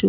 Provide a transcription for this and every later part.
2।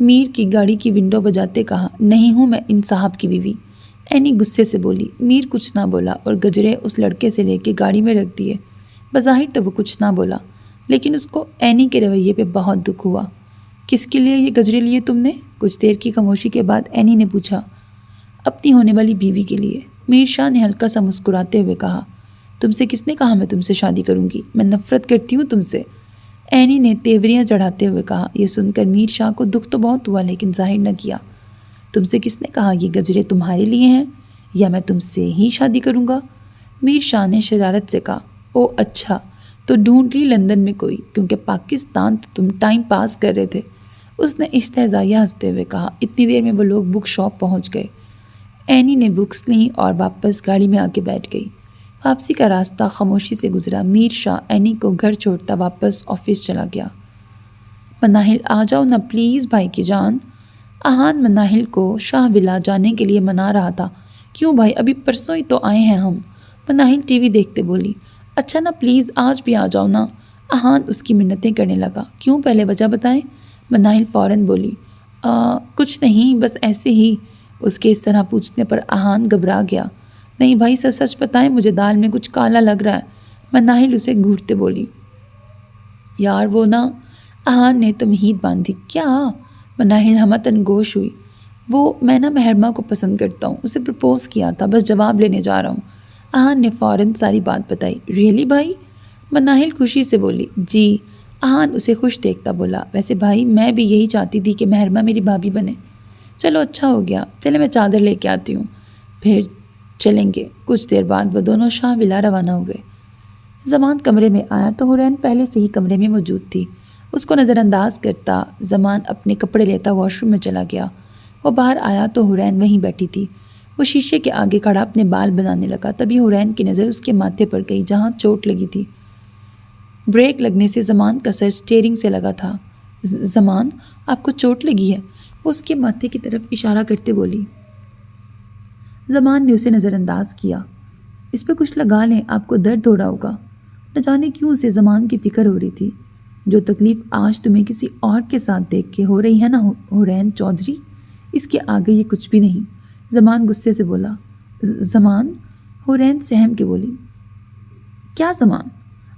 میر کی گاڑی کی ونڈو بجاتے کہا، نہیں ہوں میں ان صاحب کی بیوی۔ اینی غصے سے بولی۔ میر کچھ نہ بولا اور گجرے اس لڑکے سے لے کے گاڑی میں رکھ دیے۔ بظاہر تو وہ کچھ نہ بولا، لیکن اس کو اینی کے رویے پہ بہت دکھ ہوا۔ کس کے لیے یہ گجرے لیے تم نے؟ کچھ دیر کی خاموشی کے بعد اینی نے پوچھا۔ اپنی ہونے والی بیوی کے لیے۔ میر شاہ نے ہلکا سا مسکراتے ہوئے کہا، تم سے کس نے کہا میں تم سے شادی کروں گی؟ میں نفرت کرتی ہوں تم سے۔ اینی نے تیوریاں چڑھاتے ہوئے کہا۔ یہ سن کر میر شاہ کو دکھ تو بہت ہوا لیکن ظاہر نہ کیا۔ تم سے کس نے کہا یہ گجرے تمہارے لیے ہیں یا میں تم سے ہی شادی کروں گا؟ میر شاہ نے شرارت سے کہا۔ او اچھا، تو ڈھونڈ لی لندن میں کوئی، کیونکہ پاکستان تو تم ٹائم پاس کر رہے تھے۔ اس نے استہزائیہ ہنستے ہوئے کہا۔ اتنی دیر میں وہ لوگ بک شاپ پہنچ گئے۔ اینی نے بکس لیں اور واپس گاڑی میں آ کے بیٹھ گئی۔ واپسی کا راستہ خاموشی سے گزرا۔ میر شاہ اینی کو گھر چھوڑتا واپس آفس چلا گیا۔ مناہل آ جاؤ نا پلیز بھائی کی جان۔ احان مناہل کو شاہ ولا جانے کے لیے منا رہا تھا۔ کیوں بھائی، ابھی پرسوں ہی تو آئے ہیں ہم۔ مناہل ٹی وی دیکھتے بولی۔ اچھا نا پلیز آج بھی آ جاؤ نا۔ احان اس کی منتیں کرنے لگا۔ کیوں، پہلے وجہ بتائیں۔ مناہل فوراً بولی۔ کچھ نہیں، بس ایسے ہی۔ اس کے اس طرح پوچھنے پر احان گھبرا گیا۔ نہیں بھائی، سچ سچ بتائیں، مجھے دال میں کچھ کالا لگ رہا ہے۔ مناہل اسے گھورتے بولی۔ یار وہ نا، احان نے تمہید باندھی۔ کیا؟ مناہل ہمتن گوش ہوئی۔ وہ میں نا مہرما کو پسند کرتا ہوں، اسے پرپوز کیا تھا، بس جواب لینے جا رہا ہوں۔ احان نے فوراً ساری بات بتائی۔ ریئلی بھائی؟ مناہل خوشی سے بولی۔ جی۔ احان اسے خوش دیکھتا بولا، ویسے بھائی میں بھی یہی چاہتی تھی کہ مہرما میری بھابھی بنے۔ چلو اچھا ہو گیا، چلے میں چادر لے کے آتی ہوں، پھر چلیں گے۔ کچھ دیر بعد وہ دونوں شاہ ولا روانہ ہوئے۔ زمان کمرے میں آیا تو حورین پہلے سے ہی کمرے میں موجود تھی۔ اس کو نظر انداز کرتا زمان اپنے کپڑے لیتا واش روم میں چلا گیا۔ وہ باہر آیا تو حورین وہیں بیٹھی تھی۔ وہ شیشے کے آگے کھڑا اپنے بال بنانے لگا، تبھی حورین کی نظر اس کے ماتھے پر گئی جہاں چوٹ لگی تھی۔ بریک لگنے سے زمان کا سر سٹیئرنگ سے لگا تھا۔ زمان، آپ کو چوٹ لگی ہے؟ وہ اس کے ماتھے کی طرف اشارہ کرتے بولی۔ زمان نے اسے نظر انداز کیا۔ اس پہ کچھ لگا لیں، آپ کو درد ہو رہا ہوگا۔ نہ جانے کیوں اسے زمان کی فکر ہو رہی تھی۔ جو تکلیف آج تمہیں کسی اور کے ساتھ دیکھ کے ہو رہی ہے نا حورین چودھری، اس کے آگے یہ کچھ بھی نہیں۔ زمان غصے سے بولا۔ زمان؟ حورین سہم کے بولی۔ کیا زمان؟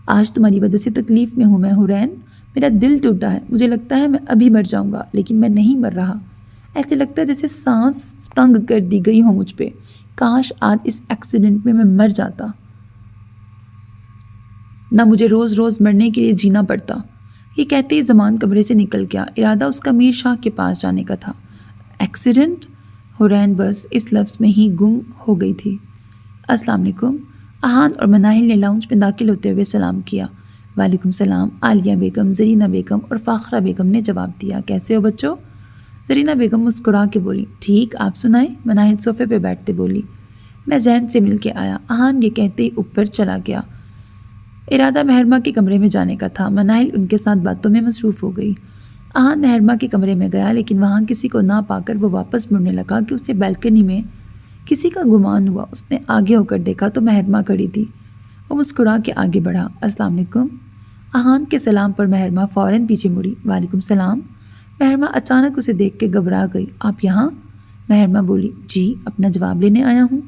آج تمہاری وجہ سے تکلیف میں ہوں میں حورین، میرا دل ٹوٹا ہے، مجھے لگتا ہے میں ابھی مر جاؤں گا، لیکن میں نہیں مر رہا۔ ایسے لگتا ہے جیسے سانس تنگ کر دی گئی ہو مجھ پہ۔ کاش آج اس ایکسیڈنٹ میں مر جاتا، نہ مجھے روز روز مرنے کے لیے جینا پڑتا۔ یہ کہتے ہی زمان کمرے سے نکل گیا۔ ارادہ اس کا میر شاہ کے پاس جانے کا تھا۔ ایکسیڈنٹ؟ حورین بس اس لفظ میں ہی گم ہو گئی تھی۔ السلام علیکم۔ احان اور مناہل نے لاؤنج میں داخل ہوتے ہوئے سلام کیا۔ وعلیکم السلام۔ عالیہ بیگم، زرینہ بیگم اور فاخرہ بیگم نے جواب دیا۔ کیسے ہو بچوں؟ زرینہ بیگم مسکرا کے بولی۔ ٹھیک، آپ سنائیں؟ مناہل صوفے پہ بیٹھتے بولی۔ میں زین سے مل کے آیا۔ احان یہ کہتے ہی اوپر چلا گیا۔ ارادہ مہرما کے کمرے میں جانے کا تھا۔ مناہل ان کے ساتھ باتوں میں مصروف ہو گئی۔ احان مہرما کے کمرے میں گیا، لیکن وہاں کسی کو نہ پا کر وہ واپس مڑنے لگا کہ اسے بیلکنی میں کسی کا گمان ہوا۔ اس نے آگے ہو کر دیکھا تو مہرما کھڑی تھی۔ وہ مسکرا کے آگے بڑھا۔ السلام علیکم۔ احان کے سلام پر مہرما فوراً پیچھے مڑی۔ وعلیکم السلام۔ مہرما اچانک اسے دیکھ کے گھبرا گئی۔ آپ یہاں؟ مہرما بولی۔ جی، اپنا جواب لینے آیا ہوں۔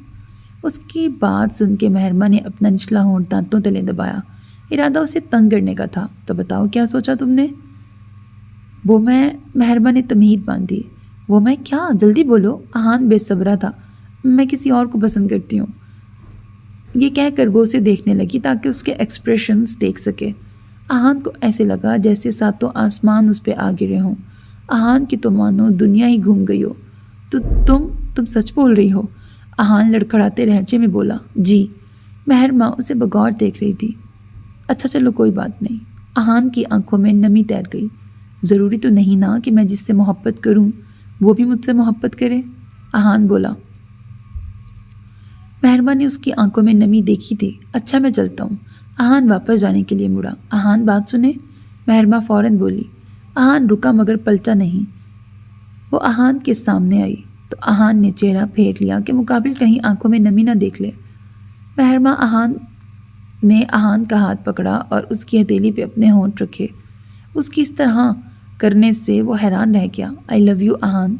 اس کی بات سن کے مہرما نے اپنا نچلا ہونٹ دانتوں تلے دبایا۔ ارادہ اسے تنگ کرنے کا تھا۔ تو بتاؤ کیا سوچا تم نے؟ وہ میں، مہرما نے تمہید باندھی۔ وہ میں کیا؟ جلدی بولو۔ احان بے صبرا تھا۔ میں کسی اور کو پسند کرتی ہوں۔ یہ کہہ کر وہ اسے دیکھنے لگی تاکہ اس کے ایکسپریشنز دیکھ سکے۔ احان کو ایسے لگا جیسے ساتوں آسمان اس پہ آ گرے ہوں۔ احان کی تو مانو دنیا ہی گھوم گئی ہو۔ تو تم سچ بول رہی ہو؟ احان لڑکھڑاتے لہجے میں بولا۔ جی۔ مہرما اسے بغور دیکھ رہی تھی۔ اچھا چلو کوئی بات نہیں۔ احان کی آنکھوں میں نمی تیر گئی۔ ضروری تو نہیں نا کہ میں جس سے محبت کروں وہ بھی مجھ سے محبت کرے؟ احان بولا۔ مہرما نے اس کی آنکھوں میں نمی دیکھی تھی۔ اچھا میں چلتا ہوں۔ احان واپس جانے کے لیے مڑا۔ احان بات سنیں؟ مہرما فوراً بولی۔ احان رکا مگر پلٹا نہیں۔ وہ احان کے سامنے آئی تو احان نے چہرہ پھیر لیا کہ مقابل کہیں آنکھوں میں نمی نہ دیکھ لے۔ مہرما نے احان کا ہاتھ پکڑا اور اس کی ہتھیلی پہ اپنے ہونٹ رکھے۔ اس کی اس طرح کرنے سے وہ حیران رہ گیا۔ آئی لو یو اہان،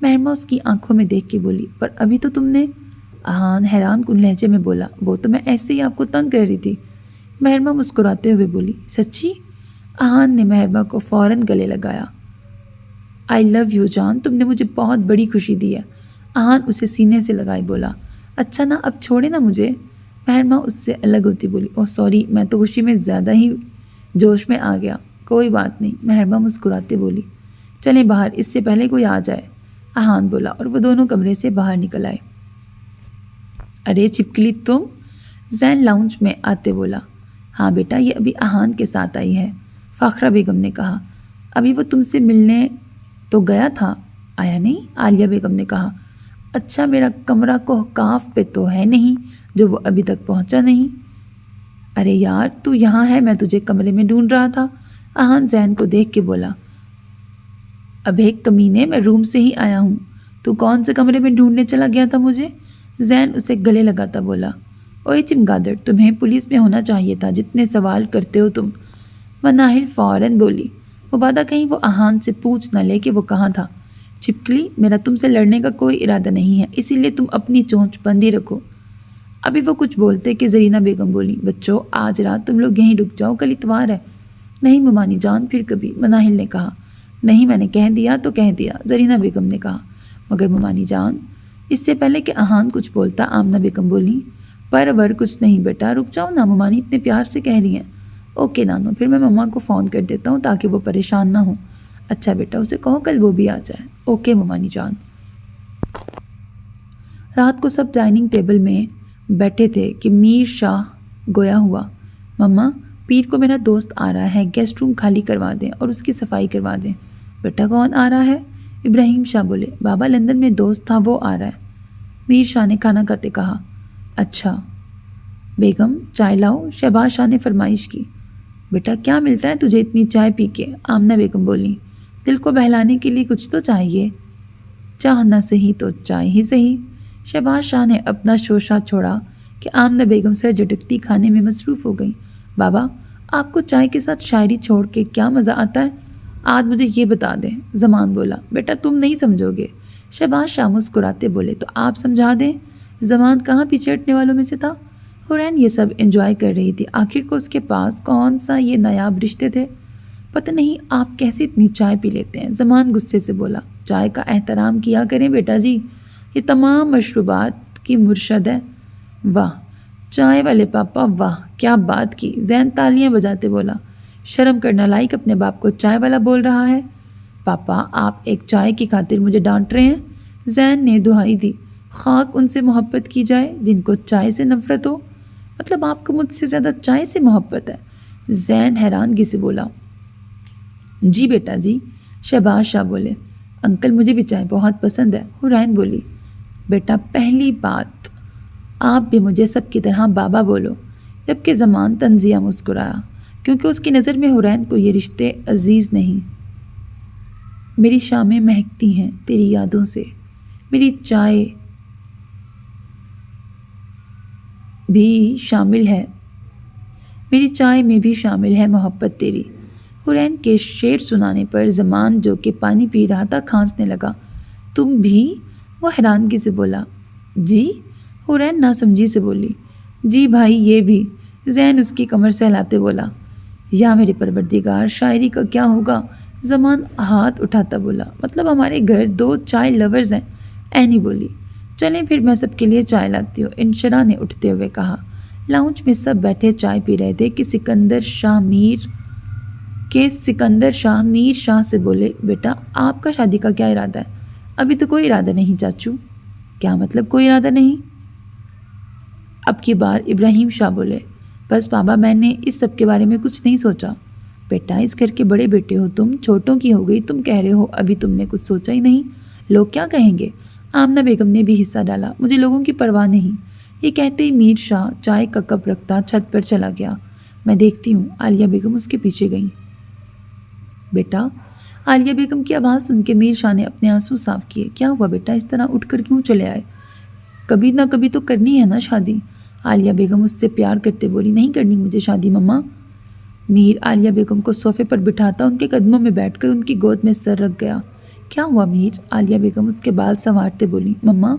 مہرما اس کی آنکھوں میں دیکھ کے بولی۔ پر ابھی تو تم نے، اہان حیران کن لہجے میں بولا۔ وہ تو میں ایسے ہی آپ کو تنگ کر رہی تھی، مہرما مسکراتے ہوئے بولی۔ سچی؟ اہان نے مہرما کو فوراً گلے لگایا۔ آئی لو یو جان، تم نے مجھے بہت بڑی خوشی دی ہے، اہان اسے سینے سے لگائے بولا۔ اچھا نا، اب چھوڑے نا مجھے، مہرما اس سے الگ ہوتی بولی۔ اوہ سوری، میں تو خوشی میں زیادہ ہی جوش میں آ گیا۔ کوئی بات نہیں، مہرما مسکراتے بولی۔ چلیں باہر، اس سے پہلے کوئی آ جائے، اہان بولا، اور وہ دونوں کمرے سے باہر نکل آئے۔ ارے چھپکلی تم، زین لاؤنج میں آتے بولا۔ ہاں بیٹا، یہ ابھی اہان کے ساتھ آئی ہے، فاخرہ بیگم نے کہا۔ ابھی وہ تم سے ملنے تو گیا تھا، آیا نہیں، عالیہ بیگم نے کہا۔ اچھا، میرا کمرہ کوہ پہ تو ہے نہیں جو وہ ابھی تک پہنچا نہیں؟ ارے یار، تو یہاں ہے، میں تجھے کمرے میں ڈھونڈ رہا تھا، اہان زین کو دیکھ کے بولا۔ اب ایک کمینے، میں روم سے ہی آیا ہوں، تو کون سے کمرے میں ڈھونڈنے چلا گیا تھا مجھے؟ زین اسے گلے لگاتا بولا۔ اوئے چمگادڑ، تمہیں پولیس میں ہونا چاہیے تھا، جتنے سوال کرتے ہو تم، مناہل فوراً بولی۔ مبادہ کہیں وہ اہان سے پوچھ نہ لے کہ وہ کہاں تھا۔ چھپکلی، میرا تم سے لڑنے کا کوئی ارادہ نہیں ہے، اسی لیے تم اپنی چونچ بندی رکھو۔ ابھی وہ کچھ بولتے کہ زرینہ بیگم بولی۔ بچوں، آج رات تم لوگ یہیں رک جاؤ، کل اتوار ہے۔ نہیں ممانی جان، پھر کبھی، مناہل نے کہا۔ نہیں، میں نے کہہ دیا تو کہہ دیا، زرینہ بیگم نے کہا۔ مگر ممانی جان، اس سے پہلے کہ اہان کچھ بولتا آمنہ بیگم بولی۔ پر کچھ نہیں بیٹا، رک جاؤ نا، ممانی اتنے پیار سے کہہ رہی ہیں۔ اوکے نانو، پھر میں مما کو فون کر دیتا ہوں تاکہ وہ پریشان نہ ہوں۔ اچھا بیٹا، اسے کہو کل وہ بھی آ جائے۔ اوکے ممانی جان۔ رات کو سب ڈائننگ ٹیبل میں بیٹھے تھے کہ میر شاہ گویا ہوا۔ مما، پیر کو میرا دوست آ رہا ہے، گیسٹ روم خالی کروا دیں اور اس کی صفائی کروا دیں۔ بیٹا کون آ رہا ہے؟ ابراہیم شاہ بولے۔ بابا لندن میں دوست تھا، وہ آ رہا ہے، میر شاہ نے کھانا کھاتے کہا۔ اچھا بیگم، چائے لاؤ، شہباز شاہ نے فرمائش کی۔ بیٹا کیا ملتا ہے تجھے اتنی چائے پی کے؟ آمنہ بیگم بولی۔ دل کو بہلانے کے لیے کچھ تو چاہیے، چاہ نہ صحیح تو چائے ہی صحیح۔ شہباز شاہ نے اپنا شوشہ چھوڑا کہ آمنہ بیگم سر جھٹکتی کھانے میں مصروف ہو گئیں۔ بابا، آپ کو چائے کے ساتھ شاعری چھوڑ کے کیا مزہ آتا ہے؟ آج مجھے یہ بتا دیں، زمان بولا۔ بیٹا تم نہیں سمجھو گے، شہباز شاہ مسکراتے بولے۔ تو آپ سمجھا دیں۔ زمان کہاں پیچھے ہٹنے والوں میں سے تھا۔ حورین یہ سب انجوائے کر رہی تھی، آخر کو اس کے پاس کون سا یہ نایاب رشتے تھے۔ پتہ نہیں آپ کیسے اتنی چائے پی لیتے ہیں، زمان غصے سے بولا۔ چائے کا احترام کیا کریں بیٹا جی، یہ تمام مشروبات کی مرشد ہے۔ واہ چائے والے پاپا، واہ کیا بات کی، زین تالیاں بجاتے بولا۔ شرم کرنا لائق، اپنے باپ کو چائے والا بول رہا ہے۔ پاپا، آپ ایک چائے کی خاطر مجھے ڈانٹ رہے ہیں؟ زین نے دہائی دی۔ خاک ان سے محبت کی جائے جن کو چائے سے نفرت ہو، مطلب آپ کو مجھ سے زیادہ چائے سے محبت ہے؟ زین حیرانگی سے بولا۔ جی بیٹا جی، شہباز شاہ بولے۔ انکل مجھے بھی چائے بہت پسند ہے، حورین بولی۔ بیٹا پہلی بات، آپ بھی مجھے سب کی طرح بابا بولو، جبکہ زمان تنزیہ مسکرایا، کیونکہ اس کی نظر میں حورین کو یہ رشتے عزیز نہیں۔ میری شامیں مہکتی ہیں تیری یادوں سے، میری چائے بھی شامل ہے، میری چائے میں بھی شامل ہے محبت تیری۔ حورین کے شعر سنانے پر زمان جو کہ پانی پی رہا تھا کھانسنے لگا۔ تم بھی؟ وہ حیرانگی سے بولا۔ جی؟ حورین ناسمجھی سے بولی۔ جی بھائی یہ بھی، زین اس کی کمر سہلاتے بولا۔ یا میرے پروردگار، شاعری کا کیا ہوگا؟ زمان ہاتھ اٹھاتا بولا۔ مطلب ہمارے گھر 2 چائے لورز ہیں، اینی بولی۔ چلیں پھر میں سب کے لیے چائے لاتی ہوں، انشرا نے اٹھتے ہوئے کہا۔ لاؤنج میں سب بیٹھے چائے پی رہے تھے کہ سکندر شاہ میر شاہ سے بولے۔ بیٹا آپ کا شادی کا کیا ارادہ ہے؟ ابھی تو کوئی ارادہ نہیں چاچو۔ کیا مطلب کوئی ارادہ نہیں؟ اب کی بار ابراہیم شاہ بولے۔ بس بابا، میں نے اس سب کے بارے میں کچھ نہیں سوچا۔ بیٹا اس گھر کے بڑے بیٹے ہو تم، چھوٹوں کی ہو گئی، تم کہہ رہے ہو ابھی تم نے کچھ سوچا ہی نہیں، لوگ کیا کہیں گے؟ آمنہ بیگم نے بھی حصہ ڈالا۔ مجھے لوگوں کی پرواہ نہیں۔ یہ کہتے ہی میر شاہ چائے کا کپ رکھتا چھت پر چلا گیا۔ میں دیکھتی ہوں، عالیہ بیگم اس کے پیچھے گئیں۔ بیٹا، عالیہ بیگم کی آواز سن کے میر شاہ نے اپنے آنسو صاف کیے۔ کیا ہوا بیٹا، اس طرح اٹھ کر کیوں چلے آئے؟ کبھی نہ کبھی تو کرنی ہے نا شادی، عالیہ بیگم اس سے پیار کرتے بولی۔ نہیں کرنی مجھے شادی مما، میر عالیہ بیگم کو صوفے پر بٹھاتا ان کے قدموں میں بیٹھ کر ان کی گود میں سر رکھ گیا۔ کیا ہوا میر؟ عالیہ بیگم اس کے بال سنوارتے بولی۔ مما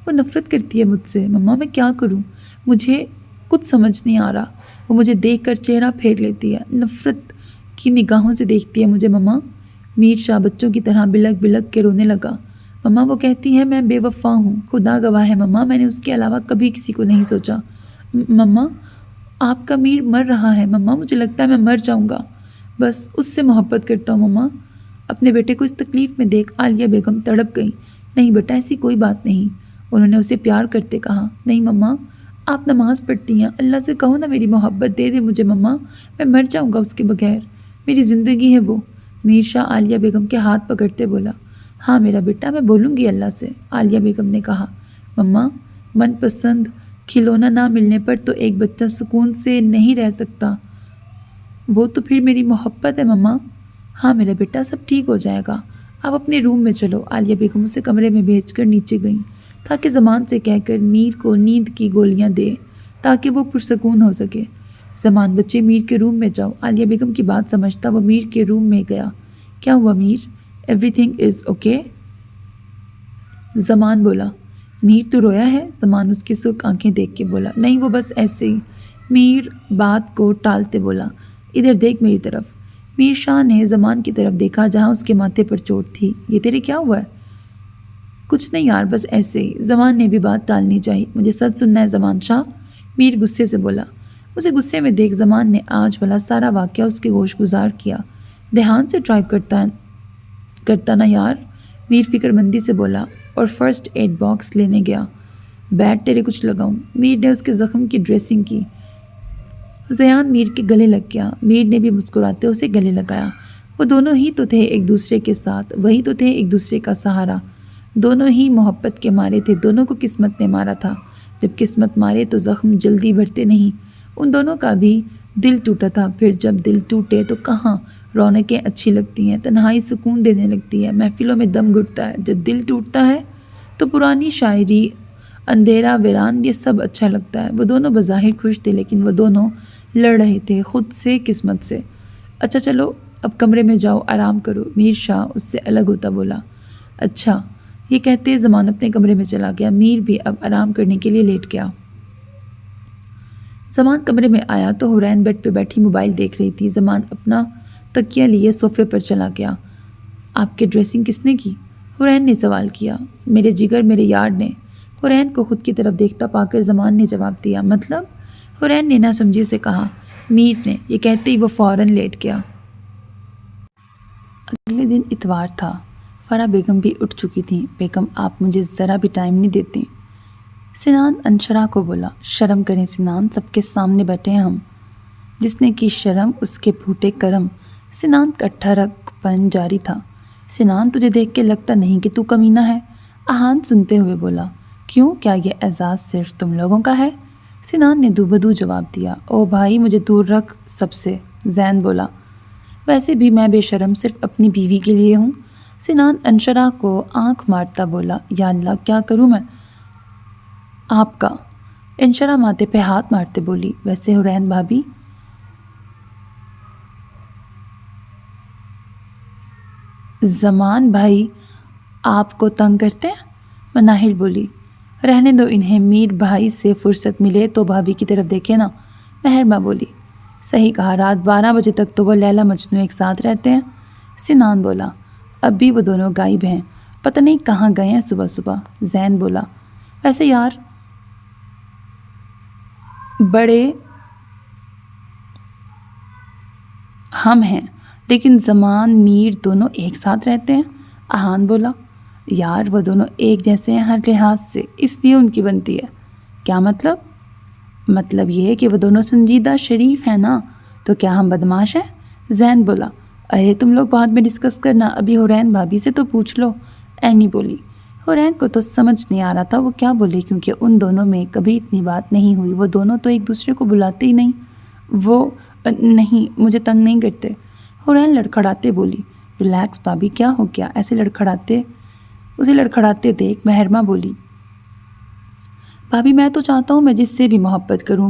وہ نفرت کرتی ہے مجھ سے، مما میں کیا کروں؟ مجھے کچھ سمجھ نہیں آ رہا۔ وہ مجھے دیکھ کر چہرہ پھیر لیتی ہے، نفرت کی نگاہوں سے دیکھتی ہے مجھے مما۔ میر شاہ بچوں کی طرح بلک بلک کے رونے لگا۔ مما وہ کہتی ہے میں بے وفا ہوں، خدا گواہ ہے مما، میں نے اس کے علاوہ کبھی کسی کو نہیں سوچا۔ مما آپ کا میر مر رہا ہے مما، مجھے لگتا ہے میں مر جاؤں گا، بس اس سے محبت کرتا ہوں مما۔ اپنے بیٹے کو اس تکلیف میں دیکھ عالیہ بیگم تڑپ گئیں۔ نہیں بیٹا ایسی کوئی بات نہیں، انہوں نے اسے پیار کرتے کہا۔ نہیں مما آپ نماز پڑھتی ہیں، اللہ سے کہو نا میری محبت دے دے مجھے مما، میں مر جاؤں گا اس کے بغیر، میری زندگی ہے وہ۔ میر شاہ عالیہ بیگم کے ہاتھ پکڑتے بولا۔ ہاں میرا بیٹا میں بولوں گی اللہ سے، عالیہ بیگم نے کہا۔ مما من پسند کھلونا نہ ملنے پر تو ایک بچہ سکون سے نہیں رہ سکتا، وہ تو پھر میری محبت ہے مما۔ ہاں میرا بیٹا سب ٹھیک ہو جائے گا، آپ اپنے روم میں چلو۔ عالیہ بیگم اسے کمرے میں بھیج کر نیچے گئیں تاکہ زمان سے کہہ کر میر کو نیند کی گولیاں دے تاکہ وہ پرسکون ہو سکے۔ زمان بچے میر کے روم میں جاؤ۔ عالیہ بیگم کی بات سمجھتا وہ میر کے روم میں گیا۔ کیا ہوا Mir? Everything is okay? Zaman بولا۔ میر تو رویا ہے؟ زمان اس کی سرخ آنکھیں دیکھ کے بولا۔ نہیں وہ بس ایسے ہی۔ میر بات کو ٹالتے بولا۔ ادھر دیکھ میری طرف۔ میر شاہ نے زمان کی طرف دیکھا جہاں اس کے ماتھے پر چوٹ تھی۔ یہ تیرے کیا ہوا ہے؟ کچھ نہیں یار بس ایسے ہی۔ زمان نے بھی بات ٹالنی چاہی۔ مجھے سچ سننا ہے زمان شاہ، میر غصے سے بولا۔ اسے غصے میں دیکھ زمان نے آج والا سارا واقعہ اس کے گوش گزار کیا۔ دھیان سے ڈرائیو کرتا نا یار، میر فکر مندی سے بولا اور فرسٹ ایڈ باکس لینے گیا۔ بیٹھ تیرے کچھ لگاؤں۔ میر نے اس کے زخم کی ڈریسنگ کی۔ زیان میر کے گلے لگ گیا۔ میر نے بھی مسکراتے اسے گلے لگایا۔ وہ دونوں ہی تو تھے ایک دوسرے کے ساتھ، وہی تو تھے ایک دوسرے کا سہارا، دونوں ہی محبت کے مارے تھے، دونوں کو قسمت نے مارا تھا۔ جب قسمت مارے تو زخم جلدی بھرتے نہیں۔ ان دونوں کا بھی دل ٹوٹا تھا، پھر جب دل ٹوٹے تو کہاں رونقیں اچھی لگتی ہیں، تنہائی سکون دینے لگتی ہے، محفلوں میں دم گھٹتا ہے۔ جب دل ٹوٹتا ہے تو پرانی شاعری، اندھیرا ویران، یہ سب اچھا لگتا ہے۔ وہ دونوں بظاہر خوش تھے لیکن وہ دونوں لڑ رہے تھے خود سے، قسمت سے۔ اچھا چلو اب کمرے میں جاؤ آرام کرو، میر شاہ اس سے الگ ہوتا بولا۔ اچھا یہ کہتے زمان اپنے کمرے میں چلا گیا۔ میر بھی اب آرام کرنے کے لیے لیٹ گیا۔ زمان کمرے میں آیا تو حورین بیڈ پہ بیٹھی موبائل دیکھ رہی تھی۔ زمان اپنا تکیہ لیے صوفے پر چلا گیا۔ آپ کی ڈریسنگ کس نے کی؟ حورین نے سوال کیا۔ میرے جگر میرے یار نے۔ حورین کو خود کی طرف دیکھتا پا کر زمان نے جواب دیا۔ مطلب؟ حورین نے نہ سمجھی سے کہا۔ میر نے۔ یہ کہتے ہی وہ فوراً لیٹ گیا۔ اگلے دن اتوار تھا۔ فرح بیگم بھی اٹھ چکی تھیں۔ بیگم آپ مجھے ذرا بھی ٹائم نہیں دیتی۔ سنان انشرا کو بولا۔ شرم کریں سنان، سب کے سامنے بیٹھے ہیں ہم۔ جس نے کی شرم اس کے پھوٹے کرم۔ سنان کا ٹھڑک پن جاری تھا۔ سنان تجھے دیکھ کے لگتا نہیں کہ تو کمینہ ہے؟ احان سنتے ہوئے بولا۔ کیوں، کیا یہ اعزاز صرف تم لوگوں کا ہے؟ سنان نے دو بدو جواب دیا۔ او بھائی مجھے دور رکھ سب سے، زین بولا۔ ویسے بھی میں بے شرم صرف اپنی بیوی کے لیے ہوں۔ سنان انشرا کو آنکھ مارتا بولا۔ یا اللہ کیا کروں میں آپ کا؟ انشرا ماتھے پہ ہاتھ مارتے بولی۔ ویسے حورین بھابی زمان بھائی آپ کو تنگ کرتے ہیں؟ مناہل بولی۔ رہنے دو انہیں، میر بھائی سے فرصت ملے تو بھابھی کی طرف دیکھے نا، مہرباں بولی۔ صحیح کہا، رات 12 بجے تک تو وہ لیلا مجنوں ایک ساتھ رہتے ہیں۔ سنان بولا۔ اب بھی وہ دونوں غائب ہیں، پتہ نہیں کہاں گئے ہیں صبح صبح۔ زین بولا۔ ویسے یار بڑے ہم ہیں لیکن زمان میر دونوں ایک ساتھ رہتے ہیں۔ احان بولا۔ یار وہ دونوں ایک جیسے ہیں ہر لحاظ سے، اس لیے ان کی بنتی ہے۔ کیا مطلب؟ مطلب یہ کہ وہ دونوں سنجیدہ شریف ہیں نا، تو کیا ہم بدماش ہیں؟ زین بولا۔ ارے تم لوگ بعد میں ڈسکس کرنا، ابھی حورین بھابھی سے تو پوچھ لو، اینی بولی۔ حورین کو تو سمجھ نہیں آ رہا تھا وہ کیا بولے، کیونکہ ان دونوں میں کبھی اتنی بات نہیں ہوئی۔ وہ دونوں تو ایک دوسرے کو بلاتے ہی نہیں۔ وہ نہیں مجھے تنگ نہیں کرتے، حورین لڑکھڑاتے بولی۔ ریلیکس بھابھی، کیا ہو گیا؟ اسے لڑکھڑاتے دیکھ مہرباں بولی۔ بھابھی میں تو چاہتا ہوں میں جس سے بھی محبت کروں،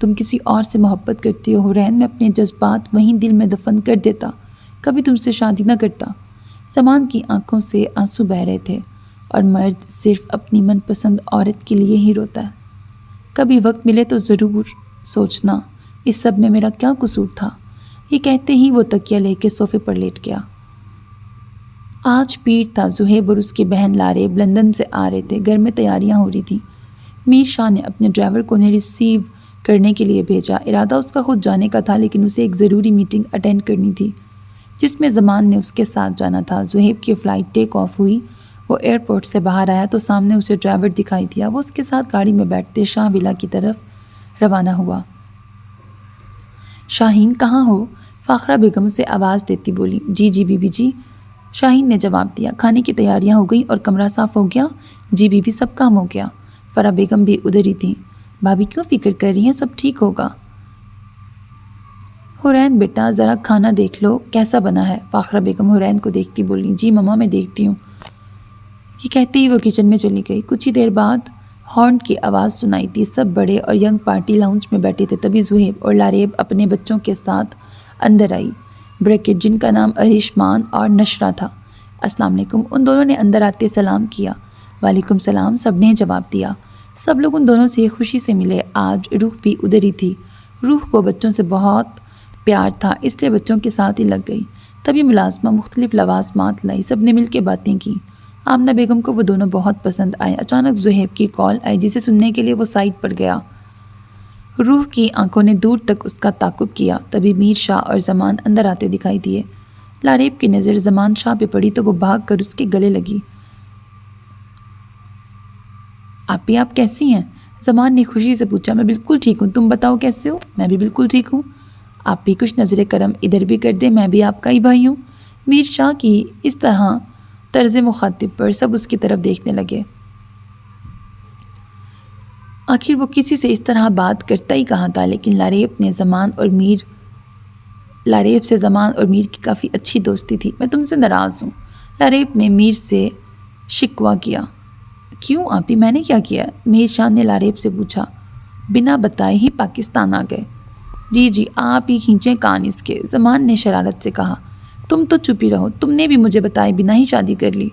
تم کسی اور سے محبت کرتی ہو حورین، میں اپنے جذبات وہیں دل میں دفن کر دیتا، کبھی تم سے شادی نہ کرتا۔ زمان کی آنکھوں سے آنسو بہہ رہے تھے، اور مرد صرف اپنی من پسند عورت کے لیے ہی روتا ہے۔ کبھی وقت ملے تو ضرور سوچنا اس سب میں میرا کیا قصور تھا۔ یہ کہتے ہی وہ تکیہ لے کے صوفے پر لیٹ گیا۔ آج پیر تھا۔ زہیب اور اس کی بہن لاریب لندن سے آ رہے تھے۔ گھر میں تیاریاں ہو رہی تھیں۔ میر شاہ نے اپنے ڈرائیور کو انہیں ریسیو کرنے کے لیے بھیجا۔ ارادہ اس کا خود جانے کا تھا، لیکن اسے ایک ضروری میٹنگ اٹینڈ کرنی تھی جس میں زمان نے اس کے ساتھ جانا تھا۔ زہیب کی فلائٹ ٹیک آف ہوئی۔ وہ ایئرپورٹ سے باہر آیا تو سامنے اسے ڈرائیور دکھائی دیا۔ وہ اس کے ساتھ گاڑی میں بیٹھتے شاہ ولا کی طرف روانہ ہوا۔ شاہین کہاں ہو؟ فاخرہ بیگم اسے آواز دیتی بولی۔ جی بی بی جی، شاہین نے جواب دیا۔ کھانے کی تیاریاں ہو گئی اور کمرہ صاف ہو گیا؟ جی بی بی، سب کام ہو گیا۔ فرح بیگم بھی ادھر ہی تھیں۔ بھابی کیوں فکر کر رہی ہیں؟ سب ٹھیک ہوگا۔ حورین بیٹا ذرا کھانا دیکھ لو کیسا بنا ہے۔ فاخرہ بیگم حورین کو دیکھتی بولی۔ جی ماما، میں دیکھتی ہوں۔ یہ کہتے ہی وہ کچن میں چلی گئی۔ کچھ ہی دیر بعد ہارن کی آواز سنائی دی۔ سب بڑے اور ینگ پارٹی لاؤنج میں بیٹھے تھے۔ تبھی زہیب اور لاریب اپنے بچوں کے ساتھ اندر آئی۔ بریکٹ، جن کا نام ارشمان اور نشرہ تھا۔ السلام علیکم۔ ان دونوں نے اندر آتے سلام کیا۔ وعلیکم السلام، سب نے جواب دیا۔ سب لوگ ان دونوں سے خوشی سے ملے۔ آج روح بھی ادھر ہی تھی۔ روح کو بچوں سے بہت پیار تھا، اس لیے بچوں کے ساتھ ہی لگ گئی۔ تبھی ملازمہ مختلف لوازمات لائی۔ سب نے مل کے باتیں کی۔ آمنہ بیگم کو وہ دونوں بہت پسند آئے۔ اچانک زہیب کی کال آئی جسے سننے کے لیے وہ سائٹ پر گیا۔ روح کی آنکھوں نے دور تک اس کا تعاقب کیا۔ تبھی میر شاہ اور زمان اندر آتے دکھائی دیے۔ لاریب کی نظر زمان شاہ پہ پڑی تو وہ بھاگ کر اس کے گلے لگی۔ آپی، آپ کیسی ہیں؟ زمان نے خوشی سے پوچھا۔ میں بالکل ٹھیک ہوں، تم بتاؤ کیسے ہو؟ میں بھی بالکل ٹھیک ہوں۔ آپی کچھ نظر کرم ادھر بھی کر دیں، میں بھی آپ کا ہی بھائی ہوں۔ میر شاہ کی اس طرح طرز مخاطب پر سب اس کی طرف دیکھنے لگے۔ آخر وہ کسی سے اس طرح بات کرتا ہی کہاں تھا، لیکن لاریب سے زمان اور میر کی کافی اچھی دوستی تھی۔ میں تم سے ناراض ہوں، لاریب نے میر سے شکوہ کیا۔ کیوں آپی، میں نے کیا کیا؟ میر شاہ نے لاریب سے پوچھا۔ بنا بتائے ہی پاکستان آ گئے۔ جی آپ ہی کھینچیں کان اس کے، زمان نے شرارت سے کہا۔ تم تو چپ ہی رہو، تم نے بھی مجھے بتائے بنا ہی شادی کر لی۔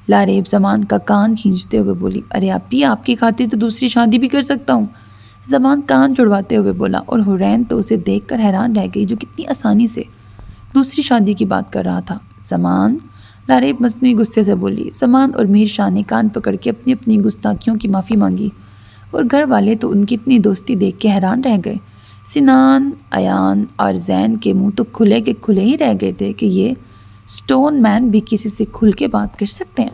لاریب زمان کا کان کھینچتے ہوئے بولی۔ ارے آپی، آپ کی خاطر تو دوسری شادی بھی کر سکتا ہوں۔ زمان کان چھڑواتے ہوئے بولا، اور حورین تو اسے دیکھ کر حیران رہ گئی، جو کتنی آسانی سے دوسری شادی کی بات کر رہا تھا۔ زمان، لاریب مصنوعی غصے سے بولی۔ زمان اور میر شاہ نے کان پکڑ کے اپنی اپنی گستاخیوں کی معافی مانگی، اور گھر والے تو ان کی اتنی دوستی دیکھ کے حیران رہ گئے۔ سنان، ایان اور زین کے منہ تو کھلے کے کھلے ہی رہ گئے تھے کہ یہ سٹون مین بھی کسی سے کھل کے بات کر سکتے ہیں۔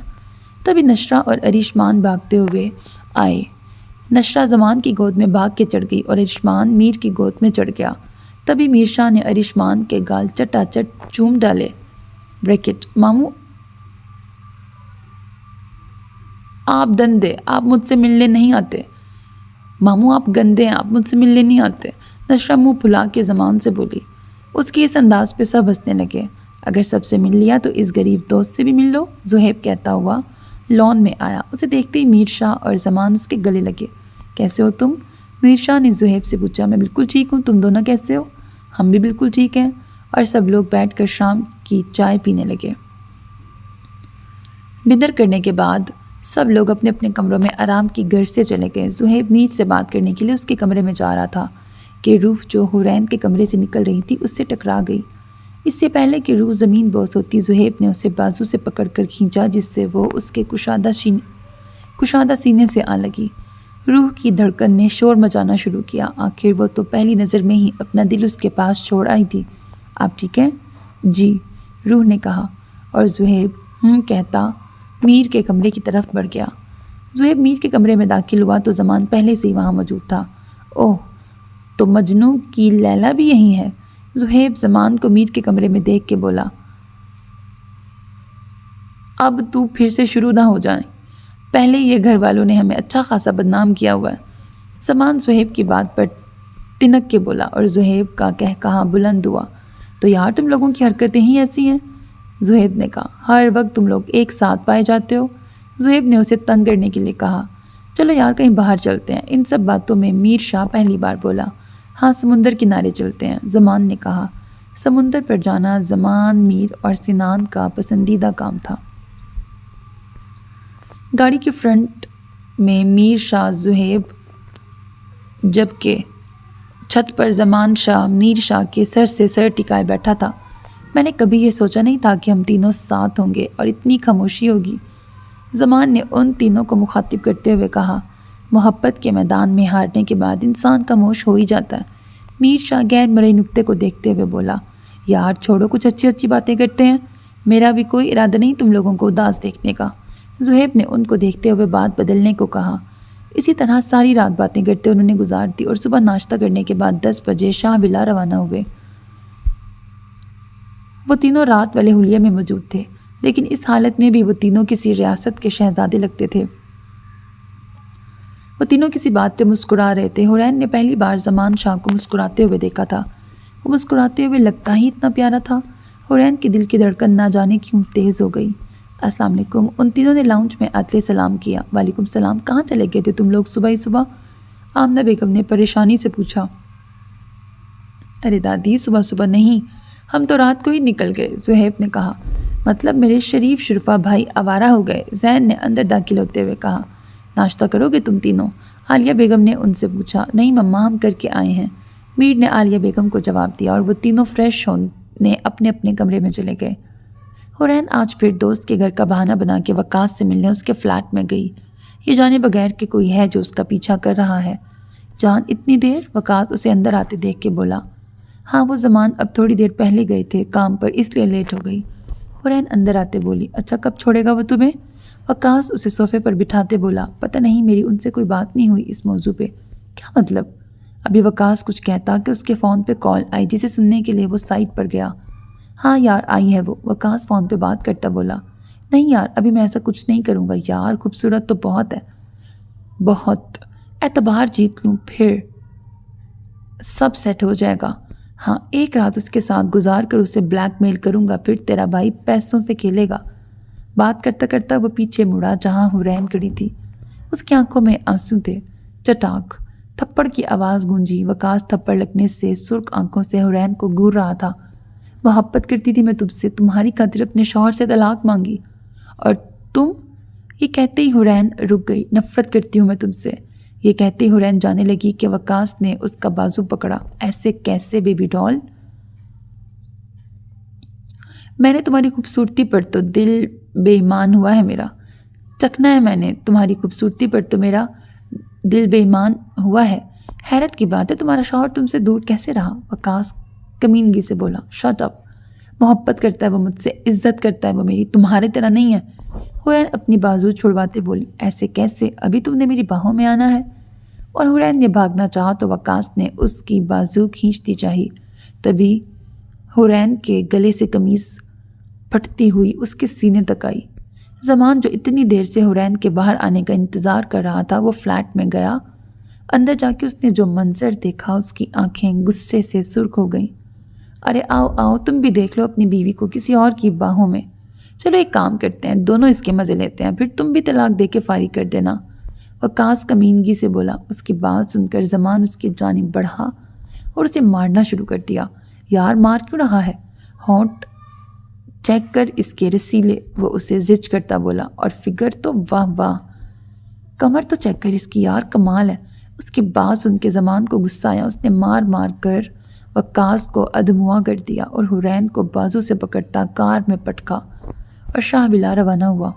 تبھی نشرہ اور ارشمان بھاگتے ہوئے آئے۔ نشرہ زمان کی گود میں بھاگ کے چڑھ گئی اور ارشمان میر کی گود میں چڑھ گیا۔ تبھی میر شاہ نے ارشمان کے گال چٹا چٹ چوم ڈالے۔ بریکٹ، ماموں آپ دندے، آپ مجھ سے ملنے نہیں آتے۔ ماموں آپ گندے ہیں، آپ مجھ سے ملنے نہیں آتے، نشرہ منہ پھلا کے زمان سے بولی۔ اس کے اس انداز پہ سب ہنسنے لگے۔ اگر سب سے مل لیا تو اس غریب دوست سے بھی مل لو، زہیب کہتا ہوا لون میں آیا۔ اسے دیکھتے ہی میر شاہ اور زمان اس کے گلے لگے۔ کیسے ہو تم؟ میر شاہ نے زہیب سے پوچھا۔ میں بالکل ٹھیک ہوں، تم دونوں کیسے ہو؟ ہم بھی بالکل ٹھیک ہیں، اور سب لوگ بیٹھ کر شام کی چائے پینے لگے۔ ڈنر کرنے کے بعد سب لوگ اپنے اپنے کمروں میں آرام کی غرض سے چلے گئے۔ زہیب میر سے بات کرنے کے لیے اس کے کمرے میں جا رہا تھا کہ روح جو حورین کے کمرے سے نکل رہی تھی اس سے ٹکرا گئی۔ اس سے پہلے کہ روح زمین بوس ہوتی، زہیب نے اسے بازو سے پکڑ کر کھینچا، جس سے وہ اس کے کشادہ سینے سے آ لگی۔ روح کی دھڑکن نے شور مچانا شروع کیا۔ آخر وہ تو پہلی نظر میں ہی اپنا دل اس کے پاس چھوڑ آئی تھی۔ آپ ٹھیک ہیں؟ جی، روح نے کہا، اور زہیب کہتا میر کے کمرے کی طرف بڑھ گیا۔ زہیب میر کے کمرے میں داخل ہوا تو زمان پہلے سے ہی وہاں موجود تھا۔ اوہ، تو مجنوں کی لیلا بھی یہیں ہے؟ زہیب زمان کو میر کے کمرے میں دیکھ کے بولا۔ اب تو پھر سے شروع نہ ہو جائیں، پہلے یہ گھر والوں نے ہمیں اچھا خاصا بدنام کیا ہوا ہے۔ زمان زہیب کی بات پر تنک کے بولا، اور زہیب کا کہا بلند ہوا۔ تو یار تم لوگوں کی حرکتیں ہی ایسی ہیں، زہیب نے کہا۔ ہر وقت تم لوگ ایک ساتھ پائے جاتے ہو، زہیب نے اسے تنگ کرنے کے لیے کہا۔ چلو یار کہیں باہر چلتے ہیں۔ ان سب باتوں میں میر شاہ پہلی بار بولا۔ ہاں سمندر کنارے چلتے ہیں، زمان نے کہا۔ سمندر پر جانا زمان، میر اور سنان کا پسندیدہ کام تھا۔ گاڑی کے فرنٹ میں میر شاہ زہیب، جبکہ چھت پر زمان شاہ میر شاہ کے سر سے سر ٹکائے بیٹھا تھا۔ میں نے کبھی یہ سوچا نہیں تھا کہ ہم تینوں ساتھ ہوں گے اور اتنی خاموشی ہوگی۔ زمان نے ان تینوں کو مخاطب کرتے ہوئے کہا، محبت کے میدان میں ہارنے کے بعد انسان خاموش ہو ہی جاتا ہے۔ میر شاہ غیر مرئی نکتے کو دیکھتے ہوئے بولا، یار چھوڑو، کچھ اچھی اچھی باتیں کرتے ہیں، میرا بھی کوئی ارادہ نہیں تم لوگوں کو اداس دیکھنے کا۔ زہیب نے ان کو دیکھتے ہوئے بات بدلنے کو کہا۔ اسی طرح ساری رات باتیں کرتے انہوں نے گزار دی اور صبح ناشتہ کرنے کے بعد 10 بجے شاہ بلا روانہ ہوئے۔ وہ تینوں رات والے حلیے میں موجود تھے، لیکن اس حالت میں بھی وہ تینوں کسی ریاست کے شہزادے لگتے تھے۔ وہ تینوں کسی بات پہ مسکرا رہے تھے۔ حرین نے پہلی بار زمان شاہ کو مسکراتے ہوئے دیکھا تھا۔ وہ مسکراتے ہوئے لگتا ہی اتنا پیارا تھا۔ حرین کے دل کی دھڑکن نہ جانے کیوں تیز ہو گئی۔ السلام علیکم، ان تینوں نے لاؤنج میں آتے سلام کیا۔ وعلیکم السلام، کہاں چلے گئے تھے تم لوگ صبح ہی صبح؟ آمنہ بیگم نے پریشانی سے پوچھا۔ ارے دادی، صبح صبح نہیں، ہم تو رات کو ہی نکل گئے، زہیب نے کہا۔ مطلب میرے شریف شرفا بھائی آوارہ ہو گئے، زین نے اندر داخل ہوتے ہوئے کہا۔ ناشتہ کرو گے تم تینوں؟ عالیہ بیگم نے ان سے پوچھا۔ نہیں مما، ہم کر کے آئے ہیں، میر نے عالیہ بیگم کو جواب دیا، اور وہ تینوں فریش ہونے اپنے اپنے کمرے میں چلے گئے۔ حرین آج پھر دوست کے گھر کا بہانہ بنا کے وقاص سے ملنے اس کے فلیٹ میں گئی، یہ جانے بغیر کہ کوئی ہے جو اس کا پیچھا کر رہا ہے۔ جان اتنی دیر؟ وقاص اسے اندر آتے دیکھ کے بولا۔ ہاں وہ زمان اب تھوڑی دیر پہلے گئے تھے کام پر، اس لیے لیٹ ہو گئی۔ حرین اندر آتے بولی۔ اچھا کب چھوڑے گا وہ تمہیں؟ وقاص اسے صوفے پر بٹھاتے بولا۔ پتہ نہیں، میری ان سے کوئی بات نہیں ہوئی اس موضوع پہ۔ کیا مطلب؟ ابھی وقاص کچھ کہتا کہ اس کے فون پہ کال آئی جسے سننے کے لیے وہ سائٹ پر گیا۔ ہاں یار آئی ہے وہ، وقاص فون پہ بات کرتا بولا۔ نہیں یار، ابھی میں ایسا کچھ نہیں کروں گا یار، خوبصورت تو بہت ہے، بہت اعتبار جیت لوں پھر سب سیٹ ہو جائے گا۔ ہاں ایک رات اس کے ساتھ گزار کر اسے بلیک میل کروں گا، پھر تیرا بھائی پیسوں سے کھیلے گا۔ بات کرتا کرتا وہ پیچھے مڑا جہاں حرین کھڑی تھی، اس کی آنکھوں میں آنسو تھے۔ چٹاک تھپڑ کی آواز گونجی۔ وقاص تھپڑ لگنے سے سرخ آنکھوں سے حرین کو گور رہا تھا۔ محبت کرتی تھی میں تم سے، تمہاری خاطر اپنے شوہر سے طلاق مانگی، اور تم؟ یہ کہتے ہی حرین رک گئی۔ نفرت کرتی ہوں میں تم سے، یہ کہتے ہی حرین جانے لگی کہ وقاص نے اس کا بازو پکڑا۔ ایسے کیسے بیبی ڈال؟ میں نے تمہاری خوبصورتی پر تو دل بے ایمان ہوا ہے میرا، چکنا ہے میں نے تمہاری خوبصورتی پر تو میرا دل بے ایمان ہوا ہے۔ حیرت کی بات ہے تمہارا شوہر تم سے دور کیسے رہا؟ وقاص کمینگی سے بولا۔ شٹ اپ، محبت کرتا ہے وہ مجھ سے، عزت کرتا ہے وہ میری، تمہارے طرح نہیں ہے۔ حرین اپنی بازو چھڑواتے بولی۔ ایسے کیسے؟ ابھی تم نے میری باہوں میں آنا ہے۔ اور حرین نے بھاگنا چاہا تو وقاص نے اس کی بازو کھینچتی چاہی، تبھی حرین کے گلے سے قمیض پھٹتی ہوئی اس کے سینے تک آئی۔ زمان جو اتنی دیر سے حرین کے باہر آنے کا انتظار کر رہا تھا وہ فلیٹ میں گیا۔ اندر جا کے اس نے جو منظر دیکھا اس کی آنکھیں غصے سے سرخ ہو گئیں۔ ارے آؤ آؤ، تم بھی دیکھ لو اپنی بیوی کو کسی اور کی باہوں میں۔ چلو ایک کام کرتے ہیں، دونوں اس کے مزے لیتے ہیں، پھر تم بھی طلاق دے کے فارغ کر دینا، وقاص کمینگی سے بولا۔ اس کی بات سن کر زمان اس کی جانب بڑھا اور اسے مارنا شروع کر دیا۔ یار مار کیوں رہا ہے؟ ہونٹ چیک کر اس کے رسیلے، وہ اسے زج کرتا بولا۔ اور فگر تو واہ واہ، کمر تو چیک کر اس کی، یار کمال ہے۔ اس کی بات سن کے زمان کو غصہ آیا، اس نے مار مار کر وقاص کو ادھموا کر دیا اور حرین کو بازو سے پکڑتا کار میں پٹکا اور شاہ بلا روانہ ہوا۔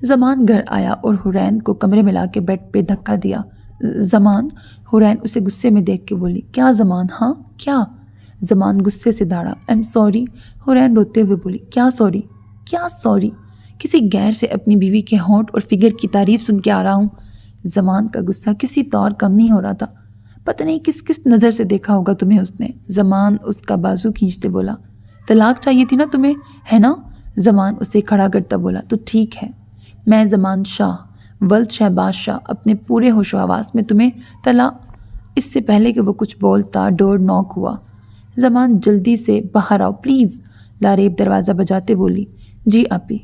زمان گھر آیا اور حرین کو کمرے میں لا کے بیڈ پہ دھکا دیا۔ زمان، حرین اسے غصے میں دیکھ کے بولی۔ کیا زمان؟ ہاں کیا؟ زمان غصے سے داڑا۔ ایم سوری، حرین روتے ہوئے بولی۔ کیا سوری؟ کیا سوری؟ کسی غیر سے اپنی بیوی کے ہونٹ اور فگر کی تعریف سن کے آ رہا ہوں۔ زمان کا غصہ کسی طور کم نہیں ہو رہا تھا۔ پتہ نہیں کس کس نظر سے دیکھا ہوگا تمہیں اس نے۔ زمان اس کا بازو کھینچتے بولا۔ طلاق چاہیے تھی نا تمہیں، ہے نا؟ زمان اسے کھڑا کرتا بولا۔ تو ٹھیک ہے، میں زمان شاہ ولد شہباز شاہ اپنے پورے ہوش و حواس میں تمہیں طلاق۔ اس سے پہلے کہ وہ کچھ بولتا ڈور ناک ہوا۔ زمان جلدی سے باہر آؤ پلیز، لاریب دروازہ بجاتے بولی۔ جی آپی۔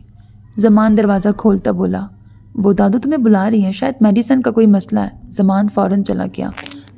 زمان دروازہ کھولتا بولا۔ وہ دادو تمہیں بلا رہی ہے، شاید میڈیسن کا کوئی مسئلہ ہے۔ زمان فوراً چلا گیا۔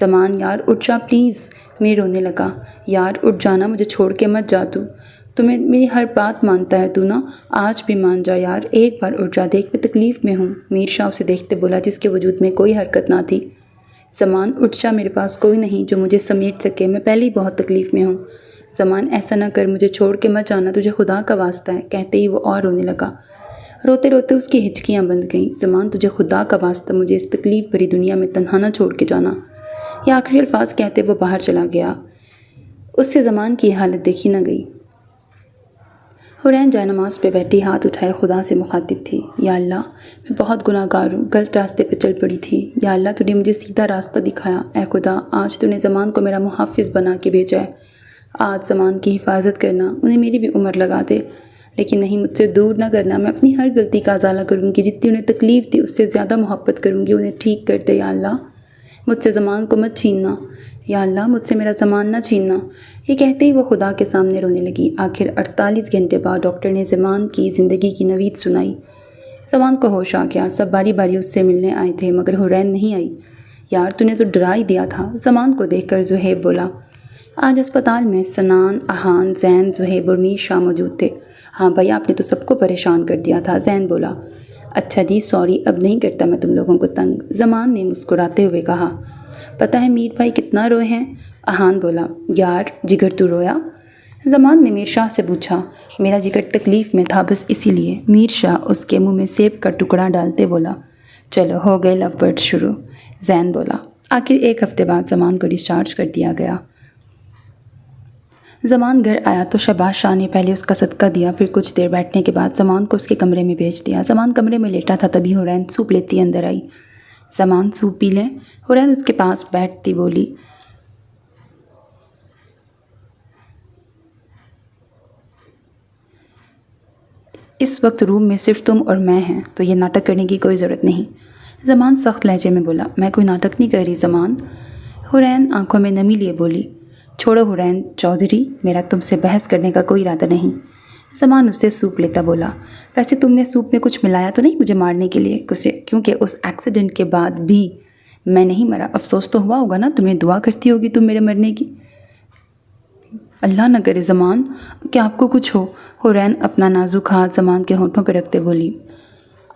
زمان یار اٹھ جا پلیز، میں رونے لگا۔ یار اٹھ جانا، مجھے چھوڑ کے مت جا تو، تمہیں میری ہر بات مانتا ہے تو نا، آج بھی مان جا یار، ایک بار اٹھ جا، دیکھ میں تکلیف میں ہوں، میر شاہ اسے دیکھتے بولا جس کے وجود میں کوئی حرکت نہ تھی۔ زمان اٹھ جا، میرے پاس کوئی نہیں جو مجھے سمیٹ سکے، میں پہلے ہی بہت تکلیف میں ہوں۔ زمان ایسا نہ کر، مجھے چھوڑ کے مت جانا، تجھے خدا کا واسطہ ہے، کہتے ہی وہ اور رونے لگا۔ روتے روتے اس کی ہچکیاں بند گئیں۔ زمان تجھے خدا کا واسطہ مجھے اس تکلیف بھری دنیا میں تنہا نہ چھوڑ کے جانا۔ یہ آخری الفاظ کہتے وہ باہر چلا گیا۔ اس سے زمان کی حالت دیکھی نہ گئی۔ حورین جائے نماز پہ بیٹھی ہاتھ اٹھائے خدا سے مخاطب تھی، یا اللہ میں بہت گناہ گار ہوں، غلط راستے پہ چل پڑی تھی، یا اللہ تو نے مجھے سیدھا راستہ دکھایا، اے خدا آج تو نے زمان کو میرا محافظ بنا کے بھیجا ہے، آج زمان کی حفاظت کرنا، انہیں میری بھی عمر لگا دے، لیکن نہیں مجھ سے دور نہ کرنا، میں اپنی ہر غلطی کا ازالہ کروں گی، جتنی انہیں تکلیف دی اس سے زیادہ محبت کروں گی، انہیں ٹھیک کر دے یا اللہ، مجھ سے زمان کو مت چھیننا، یا اللہ مجھ سے میرا زمان نہ چھیننا۔ یہ کہتے ہی وہ خدا کے سامنے رونے لگی۔ آخر 48 گھنٹے بعد ڈاکٹر نے زمان کی زندگی کی نوید سنائی۔ زمان کو ہوش آ گیا، سب باری باری اس سے ملنے آئے تھے مگر حورین نہیں آئی۔ یار تو نے تو ڈرا ہی دیا تھا، زمان کو دیکھ کر زہیب بولا۔ آج اسپتال میں سنان، احان، زین، زہیب اور میر شاہ موجود تھے۔ ہاں بھائی آپ نے تو سب کو پریشان کر دیا تھا، زین بولا۔ اچھا جی سوری، اب نہیں کرتا میں تم لوگوں کو تنگ، زمان نے مسکراتے ہوئے کہا۔ پتہ ہے میر بھائی کتنا روئے ہیں؟ احان بولا۔ یار جگر تو رویا؟ زمان نے میر شاہ سے پوچھا۔ میرا جگر تکلیف میں تھا بس اسی لیے، میر شاہ اس کے منہ میں سیب کا ٹکڑا ڈالتے بولا۔ چلو ہو گئے لو برڈ شروع، زین بولا۔ آخر 1 ہفتے بعد زمان کو ڈسچارج کر دیا گیا۔ زمان گھر آیا تو شہباز شاہ نے پہلے اس کا صدقہ دیا، پھر کچھ دیر بیٹھنے کے بعد زمان کو اس کے کمرے میں بھیج دیا۔ زمان کمرے میں لیٹا تھا تبھی حورین سوپ لیتی اندر آئی۔ زمان سوپ پی لیں؟ حورین اس کے پاس بیٹھتی بولی۔ اس وقت روم میں صرف تم اور میں ہیں تو یہ ناٹک کرنے کی کوئی ضرورت نہیں، زمان سخت لہجے میں بولا۔ میں کوئی ناٹک نہیں کر رہی زمان، حورین آنکھوں میں نمی لیے بولی۔ چھوڑو حورین چودھری، میرا تم سے بحث کرنے کا کوئی ارادہ نہیں، زمان اس سے سوپ لیتا بولا۔ ویسے تم نے سوپ میں کچھ ملایا تو نہیں مجھے مارنے کے لیے؟ کیونکہ اس ایکسیڈنٹ کے بعد بھی میں نہیں مرا، افسوس تو ہوا ہوگا نا، تمہیں دعا کرتی ہوگی تم میرے مرنے کی۔ اللہ نہ کرے زمان کہ آپ کو کچھ ہو، حورین اپنا نازک ہاتھ زمان کے ہونٹوں پہ رکھتے بولی۔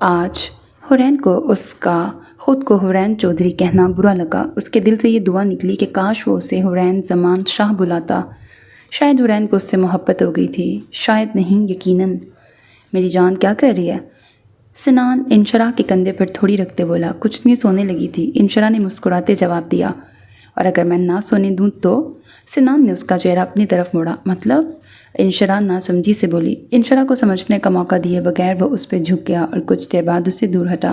آج حورین کو اس کا خود کو حورین چودھری کہنا برا لگا، اس کے دل سے یہ دعا نکلی کہ کاش وہ اسے حورین زمان شاہ بلاتا، شاید حورین کو اس سے محبت ہو گئی تھی، شاید نہیں، یقیناً۔ میری جان کیا کر رہی ہے؟ سنان انشرا کے کندھے پر تھوڑی رکھتے بولا۔ کچھ نہیں، سونے لگی تھی، انشرا نے مسکراتے جواب دیا۔ اور اگر میں نہ سونے دوں تو؟ سنان نے اس کا چہرہ اپنی طرف موڑا۔ مطلب؟ انشرا نہ سمجھی سے بولی۔ انشرا کو سمجھنے کا موقع دیے بغیر وہ اس پہ جھک گیا اور کچھ دیر بعد اس سے دور ہٹا۔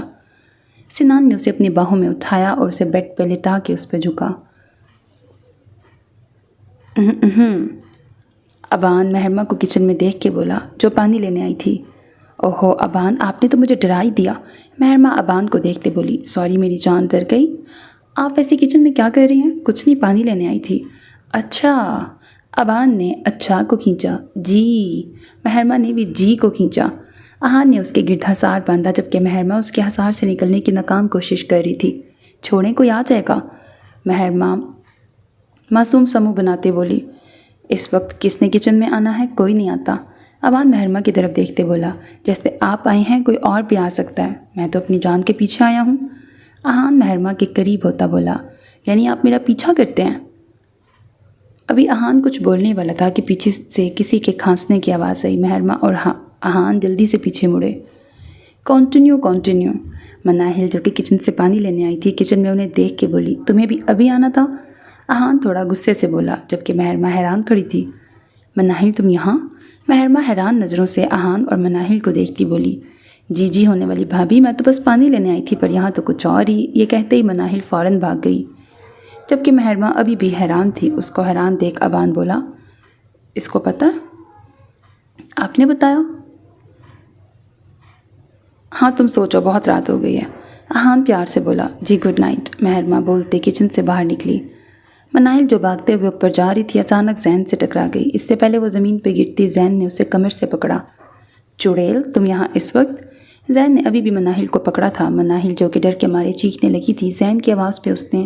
سنان نے اسے اپنی باہوں میں اٹھایا اور اسے بیڈ پہ لٹا کے اس پہ جھکا۔ ابان مہرما کو کچن میں دیکھ کے بولا جو پانی لینے آئی تھی۔ اوہو ابان، آپ نے تو مجھے ڈرا ہی دیا، مہرما ابان کو دیکھتے بولی۔ سوری میری جان، ڈر گئی؟ آپ ویسے کچن میں کیا کر رہی ہیں؟ کچھ نہیں، پانی لینے آئی تھی۔ اچھا، ابان نے اچھا کو کھینچا۔ جی، مہرما نے بھی جی کو کھینچا۔ احان نے اس کے گرد حصار باندھا جبکہ مہرما اس کے حصار سے نکلنے کی ناکام کوشش کر رہی تھی۔ چھوڑیں، کوئی آ جائے گا، مہرما معصوم سا منہ بناتے بولی۔ اس وقت کس نے کچن میں آنا ہے؟ کوئی نہیں آتا، ابان مہرما کی طرف دیکھتے بولا۔ جیسے آپ آئی ہیں کوئی اور بھی آ سکتا ہے، میں تو اپنی جان کے پیچھے آیا ہوں۔ احان مہرما کے قریب ہوتا بولا۔ یعنی آپ میرا پیچھا کرتے ہیں؟ ابھی احان کچھ بولنے والا تھا کہ پیچھے سے کسی کے کھانسنے کی آواز آئی۔ مہرما اور احان جلدی سے پیچھے مڑے۔ کنٹینیو، مناہل جو کہ کچن سے پانی لینے آئی تھی کچن میں انہیں دیکھ کے بولی۔ تمہیں بھی ابھی آنا تھا؟ احان تھوڑا غصے سے بولا جبکہ مہرما حیران کھڑی تھی۔ مناہل تم یہاں؟ مہرما حیران نظروں سے احان اور مناہل کو دیکھتی بولی۔ جی ہونے والی بھابھی، میں تو بس پانی لینے آئی تھی پر یہاں تو کچھ اور ہی، یہ کہتے ہی مناہل فوراً بھاگ گئی جبکہ مہرما ابھی بھی حیران تھی۔ اس کو حیران دیکھ ابان بولا۔ اس کو پتہ؟ آپ نے بتایا؟ ہاں تم سوچو، بہت رات ہو گئی ہے، احان پیار سے بولا۔ جی گڈ نائٹ، مہرما بولتے کچن سے باہر نکلی۔ مناہل جو بھاگتے ہوئے اوپر جا رہی تھی اچانک زین سے ٹکرا گئی۔ اس سے پہلے وہ زمین پہ گرتی زین نے اسے کمر سے پکڑا۔ چڑیل تم یہاں اس وقت؟ زین نے ابھی بھی مناہل کو پکڑا تھا۔ مناہل جو کہ ڈر کے مارے چیخنے لگی تھی، زین کی آواز پہ اس نے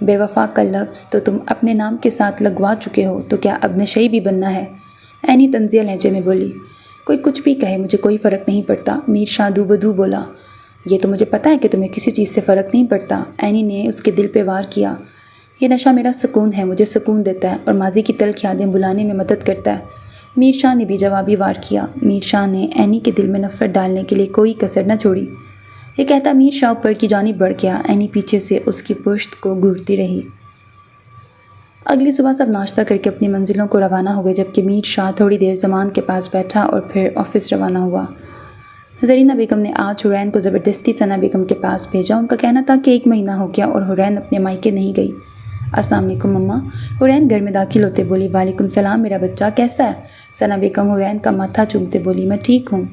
بے وفا کا لفظ تو تم اپنے نام کے ساتھ لگوا چکے ہو، تو کیا اب نشئی بھی بننا ہے؟ اینی طنزیہ لہجے میں بولی۔ کوئی کچھ بھی کہے، مجھے کوئی فرق نہیں پڑتا، میر شاہ دو بدو بولا۔ یہ تو مجھے پتہ ہے کہ تمہیں کسی چیز سے فرق نہیں پڑتا، اینی نے اس کے دل پہ وار کیا۔ یہ نشہ میرا سکون ہے، مجھے سکون دیتا ہے اور ماضی کی تلخ یادیں بلانے میں مدد کرتا ہے۔ میر شاہ نے بھی جوابی وار کیا۔ میر شاہ نے اینی کے دل میں نفرت ڈالنے کے لیے کوئی کسر نہ چھوڑی۔ یہ کہتا میر شاہ اوپر کی جانب بڑھ گیا۔ اینی پیچھے سے اس کی پشت کو گھورتی رہی۔ اگلی صبح سب ناشتہ کر کے اپنی منزلوں کو روانہ ہوئے، جبکہ میر شاہ تھوڑی دیر زمان کے پاس بیٹھا اور پھر آفس روانہ ہوا۔ زرینہ بیگم نے آج حرین کو زبردستی ثنا بیگم کے پاس بھیجا۔ ان کا کہنا تھا کہ 1 مہینہ ہو گیا اور حرین اپنے مائکے نہیں گئی۔ السلام علیکم مما، حرین گھر میں داخل ہوتے بولی۔ وعلیکم السلام میرا بچہ، کیسا ہے؟ ثنا بیگم حرین کا ماتھا چومتے بولی۔ میں ٹھیک ہوں۔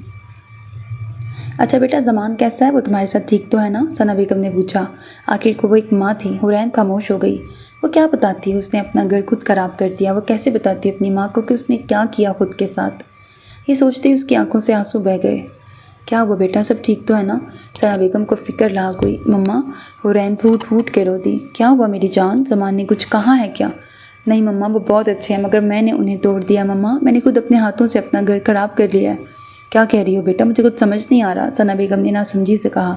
اچھا بیٹا، زمان کیسا ہے؟ وہ تمہارے ساتھ ٹھیک تو ہے نا؟ ثنا بیگم نے پوچھا۔ آخر کو وہ ایک ماں تھی۔ حرین خاموش ہو گئی۔ وہ کیا بتاتی ہے؟ اس نے اپنا گھر خود خراب کر دیا۔ وہ کیسے بتاتی اپنی ماں کو کہ اس نے کیا کیا خود کے ساتھ؟ یہ سوچتے ہی اس کی آنکھوں سے آنسو بہہ گئے۔ کیا ہوا بیٹا، سب ٹھیک تو ہے نا؟ ثنا بیگم کو فکر لاحق ہوئی۔ مما، حرین پھوٹ پھوٹ کے رو دی۔ کیا ہوا میری جان؟ زمان نے کچھ کہا ہے کیا؟ نہیں مما، وہ بہت اچھے ہیں، مگر میں نے انہیں توڑ دیا مما، میں نے خود اپنے ہاتھوں سے اپنا گھر خراب کر لیا ہے۔ کیا کہہ رہی ہو بیٹا؟ مجھے کچھ سمجھ نہیں آ رہا، ثنا بیگم نے ناسمجھی سے کہا۔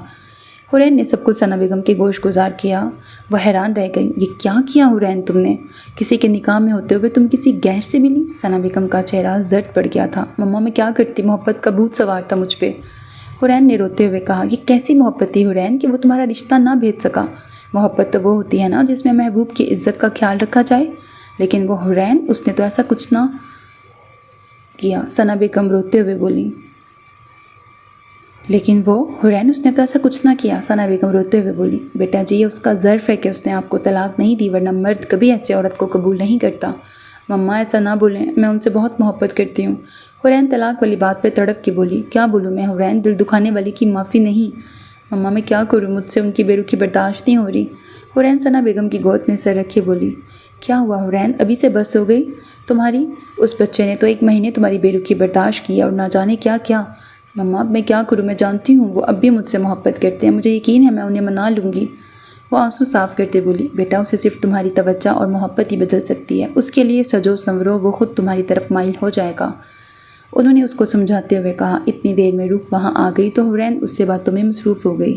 حرین نے سب کچھ ثنا بیگم کے گوش گزار کیا۔ وہ حیران رہ گئی۔ یہ کیا کیا حرین تم نے؟ کسی کے نکاح میں ہوتے ہوئے تم کسی غیر سے ملی؟ ثنا بیگم کا چہرہ زرد پڑ گیا تھا۔ مما میں کیا کرتی، محبت کا بھوت سوار تھا مجھ پہ۔ حرین نے روتے ہوئے کہا۔ یہ کیسی محبت تھی حرین کہ وہ تمہارا رشتہ نہ بھیج سکا؟ محبت تو وہ ہوتی ہے نا جس میں محبوب کی عزت کا خیال رکھا جائے، لیکن وہ حرین، اس نے تو ایسا کچھ نہ کیا۔ ثنا بیگم روتے ہوئے بولی۔ لیکن وہ حرین، اس نے تو ایسا کچھ نہ کیا۔ ثنا بیگم روتے ہوئے بولی۔ بیٹا جی، یہ اس کا ظرف ہے کہ اس نے آپ کو طلاق نہیں دی، ورنہ مرد کبھی ایسے عورت کو قبول نہیں کرتا۔ مما ایسا نہ بولیں، میں ان سے بہت محبت کرتی ہوں۔ حرین طلاق والی بات پہ تڑپ کے بولی۔ کیا بولوں میں حرین، دل دکھانے والی کی معافی نہیں۔ مما میں کیا کروں، مجھ سے ان کی بے رخی برداشت نہیں ہو رہی۔ حرین ثنا بیگم کی گود میں سر رکھے بولی۔ کیا ہوا حرین، ابھی سے بس ہو گئی تمہاری؟ اس بچے نے تو 1 مہینے تمہاری بے رخی برداشت کی اور نہ جانے کیا کیا۔ مما اب میں کیا کروں، میں جانتی ہوں وہ اب بھی مجھ سے محبت کرتے ہیں، مجھے یقین ہے میں انہیں منا لوں گی۔ وہ آنسو صاف کرتے بولی۔ بیٹا اسے صرف تمہاری توجہ اور محبت ہی بدل سکتی ہے، اس کے لیے سجو سنورو، وہ خود تمہاری طرف مائل ہو جائے گا۔ انہوں نے اس کو سمجھاتے ہوئے کہا۔ اتنی دیر میں روح وہاں آ گئی تو حرین اس سے باتوں میں مصروف ہو گئی۔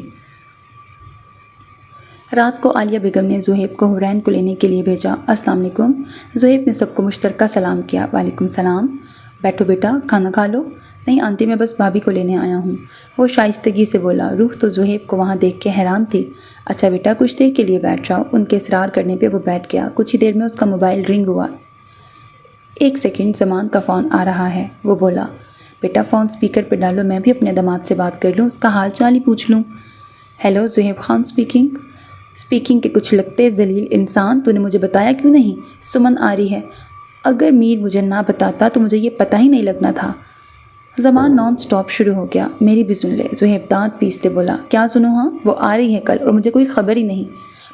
رات کو عالیہ بیگم نے زہیب کو حرین کو لینے کے لیے بھیجا۔ السلام علیکم۔ زہیب نے سب کو مشترکہ سلام کیا۔ وعلیکم السلام۔ بیٹھو بیٹا، کھانا کھا لو۔ نہیں آنٹی، میں بس بھابھی کو لینے آیا ہوں، وہ شائستگی سے بولا۔ روح تو زہیب کو وہاں دیکھ کے حیران تھی۔ اچھا بیٹا، کچھ دیر کے لیے بیٹھ جاؤ۔ ان کے اصرار کرنے پہ وہ بیٹھ گیا۔ کچھ ہی دیر میں اس کا موبائل رنگ ہوا۔ 1 سیکنڈ، زمان کا فون آ رہا ہے، وہ بولا۔ بیٹا فون اسپیکر پہ ڈالو، میں بھی اپنے داماد سے بات کر لوں، اس کا حال چال ہی پوچھ لوں۔ ہیلو، زہیب خان اسپیکنگ کے کچھ لگتے ذلیل انسان، تو نے مجھے بتایا کیوں نہیں؟ سمن آ رہی ہے۔ اگر میر مجھے نہ بتاتا تو مجھے یہ پتہ ہی نہیں لگنا تھا۔ زمان نان سٹاپ شروع ہو گیا۔ میری بھی سن لے، زہیب دانت پیستے بولا۔ کیا سنوں؟ ہاں، وہ آ رہی ہے کل اور مجھے کوئی خبر ہی نہیں۔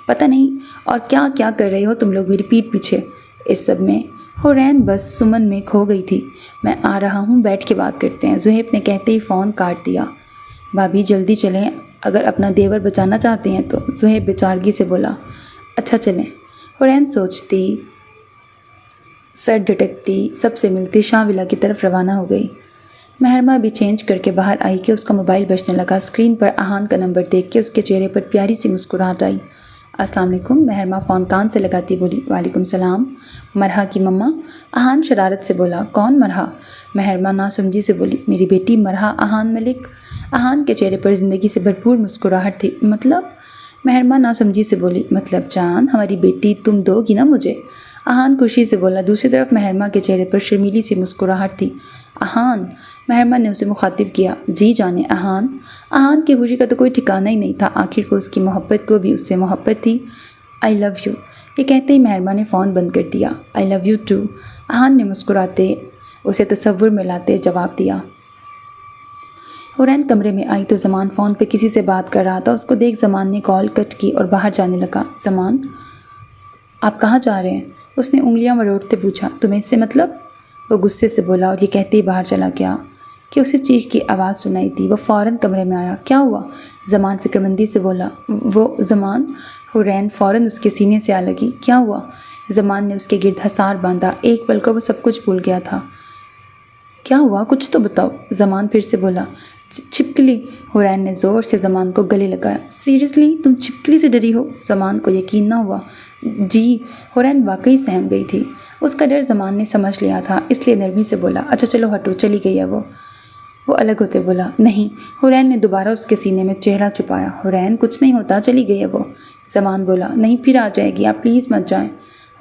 پتہ نہیں، اور کیا کیا کر رہے ہو تم لوگ میری پیٹھ پیچھے؟ اس سب میں حرین بس سمن میں کھو گئی تھی۔ میں آ رہا ہوں، بیٹھ کے بات کرتے ہیں، زہیب نے کہتے ہی فون کاٹ دیا۔ بھابھی جلدی چلیں، اگر اپنا دیور بچانا چاہتے ہیں تو، زہیب بیچارگی سے بولا۔ اچھا چلیں۔ حرین سوچتی، سر جھٹکتی، سب سے ملتی شاہ ولا کی طرف روانہ ہو گئی۔ مہرمہ بھی چینج کر کے باہر آئی کہ اس کا موبائل بجنے لگا۔ اسکرین پر احان کا نمبر دیکھ کے اس کے چہرے پر پیاری سی مسکراہٹ آئی۔ السلام علیکم، مہرمہ فون کان سے لگاتی بولی۔ وعلیکم السلام۔ مرحا کی مما؟ احان شرارت سے بولا۔ کون مرحا؟ مہرمہ ناسمجھی سے بولی۔ میری بیٹی مرحا احان ملک۔ احان کے چہرے پر زندگی سے بھرپور مسکراہٹ تھی۔ مطلب؟ مہرمہ ناسمجھی سے بولی۔ مطلب جان، ہماری بیٹی تم دو گی نا مجھے؟ احان خوشی سے بولا۔ دوسری طرف مہرمہ کے چہرے پر شرمیلی سی مسکراہٹ تھی۔ احان، مہرمہ نے اسے مخاطب کیا۔ جی جانے احان۔ احان کی خوشی کا تو کوئی ٹھکانہ ہی نہیں تھا، آخر کو اس کی محبت کو بھی اس سے محبت تھی۔ آئی لو یو، یہ کہتے ہی مہرمہ نے فون بند کر دیا۔ آئی لو یو ٹو، احان نے مسکراتے اسے تصور میں لاتے جواب دیا۔ حرین کمرے میں آئی تو زمان فون پہ کسی سے بات کر رہا تھا۔ اس کو دیکھ زمان نے کال کٹ کی اور باہر جانے لگا۔ زمان، آپ کہاں جا رہے ہیں؟ اس نے انگلیاں مروڑتے پوچھا۔ تمہیں اس سے مطلب؟ وہ غصے سے بولا اور یہ کہتے ہی باہر چلا گیا۔ کہ اسے چیخ کی آواز سنائی دی۔ وہ فوراً کمرے میں آیا۔ کیا ہوا؟ زمان فکرمندی سے بولا۔ وہ زمان، حورین فوراً اس کے سینے سے آ لگی۔ کیا ہوا؟ زمان نے اس کے گرد حصار باندھا۔ ایک پل کو وہ سب کچھ بھول گیا تھا۔ کیا ہوا؟ کچھ تو بتاؤ۔ زمان پھر سے بولا۔ چھپکلی۔ حورین نے زور سے زمان کو گلے لگایا۔ سیریسلی تم چھپکلی سے ڈری ہو؟ زمان کو یقین نہ ہوا۔ جی۔ حورین واقعی سہم گئی تھی۔ اس کا ڈر زمان نے سمجھ لیا تھا، اس لیے نرمی سے بولا۔ اچھا چلو ہٹو، چلی گئی ہے وہ الگ ہوتے بولا۔ نہیں۔ حورین نے دوبارہ اس کے سینے میں چہرہ چھپایا۔ حورین کچھ نہیں ہوتا، چلی گئی ہے وہ۔ زمان بولا۔ نہیں، پھر آ جائے گی، آپ پلیز مت جائیں۔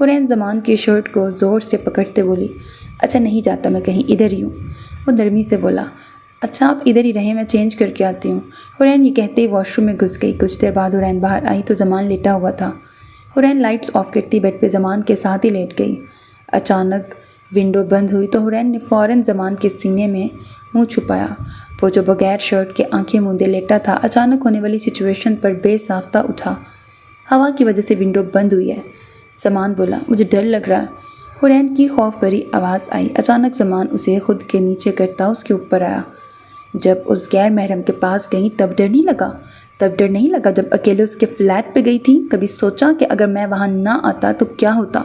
حورین زمان کی شرٹ کو زور سے پکڑتے بولی۔ اچھا نہیں جاتا میں کہیں، ادھر ہی ہوں۔ وہ نرمی سے بولا۔ اچھا آپ ادھر ہی رہیں، میں چینج کر کے آتی ہوں۔ حورین یہ کہتے ہی واش روم میں گھس گئی۔ کچھ دیر بعد حورین باہر آئی تو زمان لیٹا ہوا تھا۔ حورین لائٹس آف کرتی بیڈ پہ زمان کے ساتھ ہی لیٹ گئی۔ اچانک ونڈو بند ہوئی تو حورین نے فوراً زمان کے سینے میں منہ چھپایا۔ وہ جو بغیر شرٹ کے آنکھیں موندے لیٹا تھا، اچانک ہونے والی سچویشن پر بے ساختہ اٹھا۔ ہوا کی وجہ سے ونڈو بند ہوئی ہے۔ زمان بولا۔ مجھے ڈر لگ رہا ہے۔ حورین کی خوف بھری آواز آئی۔ اچانک زمان اسے خود کے نیچے کرتا اس کے اوپر آیا۔ جب اس غیر محرم کے پاس گئی تب ڈر نہیں لگا؟ تب ڈر نہیں لگا جب اکیلے اس کے فلیٹ پہ گئی تھی؟ کبھی سوچا کہ اگر میں وہاں نہ آتا تو کیا ہوتا؟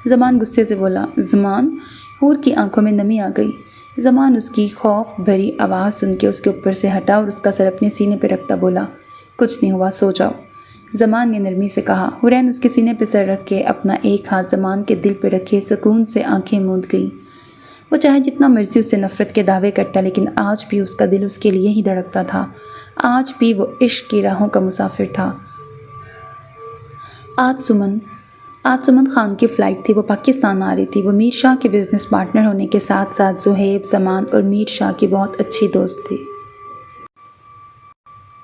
زمان غصے سے بولا۔ زمان، حور کی آنکھوں میں نمی آ گئی۔ زمان اس کی خوف بھری آواز سن کے اس کے اوپر سے ہٹا اور اس کا سر اپنے سینے پہ رکھتا بولا۔ کچھ نہیں ہوا، سو جاؤ۔ زمان نے نرمی سے کہا۔ حورین اس کے سینے پہ سر رکھ کے اپنا ایک ہاتھ زمان کے دل پہ رکھے سکون سے آنکھیں موند گئی۔ وہ چاہے جتنا مرضی اس سے نفرت کے دعوے کرتا، لیکن آج بھی اس کا دل اس کے لیے ہی دھڑکتا تھا۔ آج بھی وہ عشق کی راہوں کا مسافر تھا۔ آج سمن خان کی فلائٹ تھی۔ وہ پاکستان آ رہی تھی۔ وہ میر شاہ کے بزنس پارٹنر ہونے کے ساتھ ساتھ زہیب، زمان اور میر شاہ کی بہت اچھی دوست تھی۔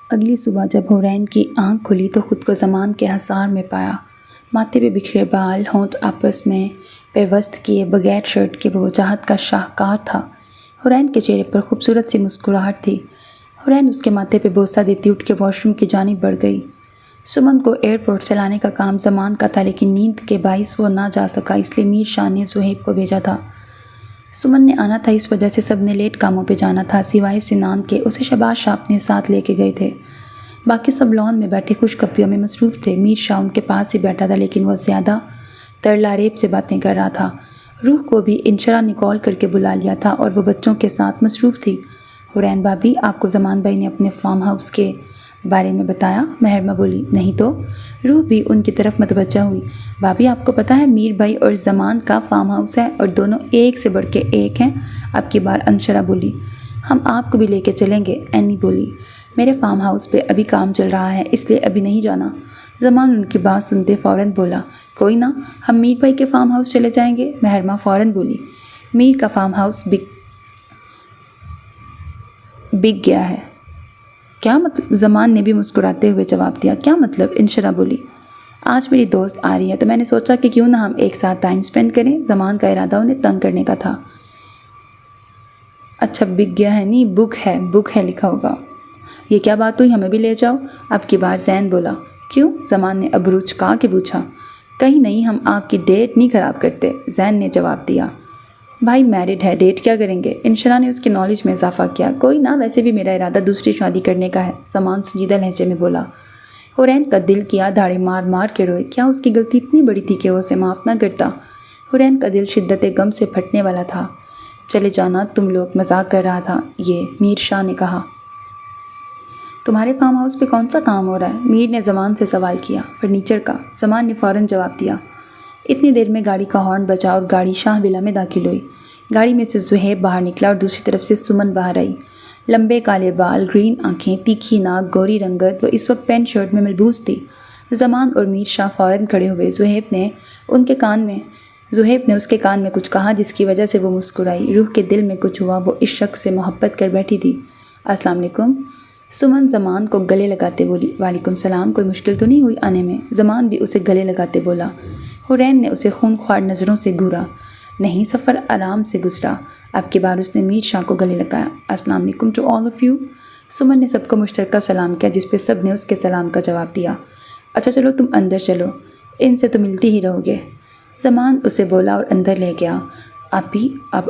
اگلی صبح جب حورین کی آنکھ کھلی تو خود کو زمان کے حصار میں پایا۔ ماتھے پہ بکھرے بال، ہونٹ آپس میں پیوست کیے بغیر شرٹ کے وہ وجاہت کا شاہکار تھا۔ حورین کے چہرے پر خوبصورت سی مسکراہٹ تھی۔ حورین اس کے ماتھے پہ بوسہ دیتی اٹھ کے واش روم کی جانب بڑھ گئی۔ سمن کو ایئرپورٹ سے لانے کا کام زمان کا تھا، لیکن نیند کے باعث وہ نہ جا سکا، اس لیے میر شاہ نے زہیب کو بھیجا تھا۔ سمن نے آنا تھا، اس وجہ سے سب نے لیٹ کاموں پہ جانا تھا سوائے سنان کے۔ اسے شہباز شاہ اپنے ساتھ لے کے گئے تھے۔ باقی سب لان میں بیٹھے خوش خبریوں میں مصروف تھے۔ میر شاہ ان کے پاس ہی بیٹھا تھا، لیکن وہ زیادہ تر لاریب سے باتیں کر رہا تھا۔ روح کو بھی انشرا نے کال کر کے بلا لیا تھا اور وہ بچوں کے ساتھ مصروف تھی۔ حورین بھابی، آپ کو زمان بھائی نے اپنے فارم ہاؤس کے بارے میں بتایا؟ مہرمہ بولی۔ نہیں تو؟ روح بھی ان کی طرف متوجہ ہوئی۔ بھابی آپ کو پتہ ہے میر بھائی اور زمان کا فارم ہاؤس ہے اور دونوں ایک سے بڑھ کے ایک ہیں۔ اب کی بار انشرا بولی۔ ہم آپ کو بھی لے کے چلیں گے، اینی بولی۔ میرے فارم ہاؤس پہ ابھی کام چل رہا ہے، اس لیے ابھی نہیں جانا۔ زمان ان کی بات سنتے فوراً بولا۔ کوئی نہ، ہم میر بھائی کے فارم ہاؤس چلے جائیں گے۔ مہرمہ فوراً بولی۔ میر کا فارم ہاؤس بک گیا ہے۔ کیا مطلب؟ زمان نے بھی مسکراتے ہوئے جواب دیا۔ کیا مطلب؟ انشرا بولی۔ آج میری دوست آ رہی ہے تو میں نے سوچا کہ کیوں نہ ہم ایک ساتھ ٹائم سپینڈ کریں۔ زمان کا ارادہ انہیں تنگ کرنے کا تھا۔ اچھا بک گیا ہے نہیں، بک ہے لکھا ہوگا۔ یہ کیا بات ہوئی، ہمیں بھی لے جاؤ۔ اب کی بار زین بولا۔ کیوں؟ زمان نے ابرو چکا کے پوچھا۔ کہیں نہیں، ہم آپ کی ڈیٹ نہیں خراب کرتے، زین نے جواب دیا۔ بھائی میرڈ ہے، ڈیٹ کیا کریں گے؟ انشرا نے اس کے نالج میں اضافہ کیا۔ کوئی نہ، ویسے بھی میرا ارادہ دوسری شادی کرنے کا ہے، زمان سنجیدہ لہجے میں بولا۔ حورین کا دل کیا دھاڑے مار مار کے روئے۔ کیا اس کی غلطی اتنی بڑی تھی کہ وہ اسے معاف نہ کرتا؟ حورین کا دل شدت غم سے پھٹنے والا تھا۔ چلے جانا، تم لوگ مذاق کر رہا تھا یہ، میر شاہ نے کہا۔ تمہارے فارم ہاؤس پہ کون سا کام ہو رہا ہے؟ میر نے زمان سے سوال کیا۔ فرنیچر کا، زمان نے فوراً جواب دیا۔ اتنی دیر میں گاڑی کا ہارن بجا اور گاڑی شاہ ولا میں داخل ہوئی۔ گاڑی میں سے زہیب باہر نکلا اور دوسری طرف سے سمن باہر آئی۔ لمبے کالے بال، گرین آنکھیں، تیکھی ناک، گوری رنگت، وہ اس وقت پینٹ شرٹ میں ملبوس تھی۔ زمان اور میر شاہ فوراً کھڑے ہوئے۔ زہیب نے اس کے کان میں کچھ کہا جس کی وجہ سے وہ مسکرائی۔ روح کے دل میں کچھ ہوا، وہ اس شخص سے محبت کر بیٹھی تھی۔ السلام علیکم، سمن زمان کو گلے لگاتے بولی۔ وعلیکم السلام، کوئی مشکل تو نہیں ہوئی آنے میں؟ زمان بھی اسے گلے لگاتے بولا۔ حورین نے اسے خونخوار نظروں سے گھورا۔ نہیں، سفر آرام سے گزرا۔ اب کی بار اس نے میر شاہ کو گلے لگایا۔ السلام علیکم ٹو آل آف یو۔ سمن نے سب کو مشترکہ سلام کیا جس پہ سب نے اس کے سلام کا جواب دیا۔ اچھا چلو تم اندر چلو، ان سے تو ملتی ہی رہو گے، زمان اسے بولا اور اندر لے گیا۔ اب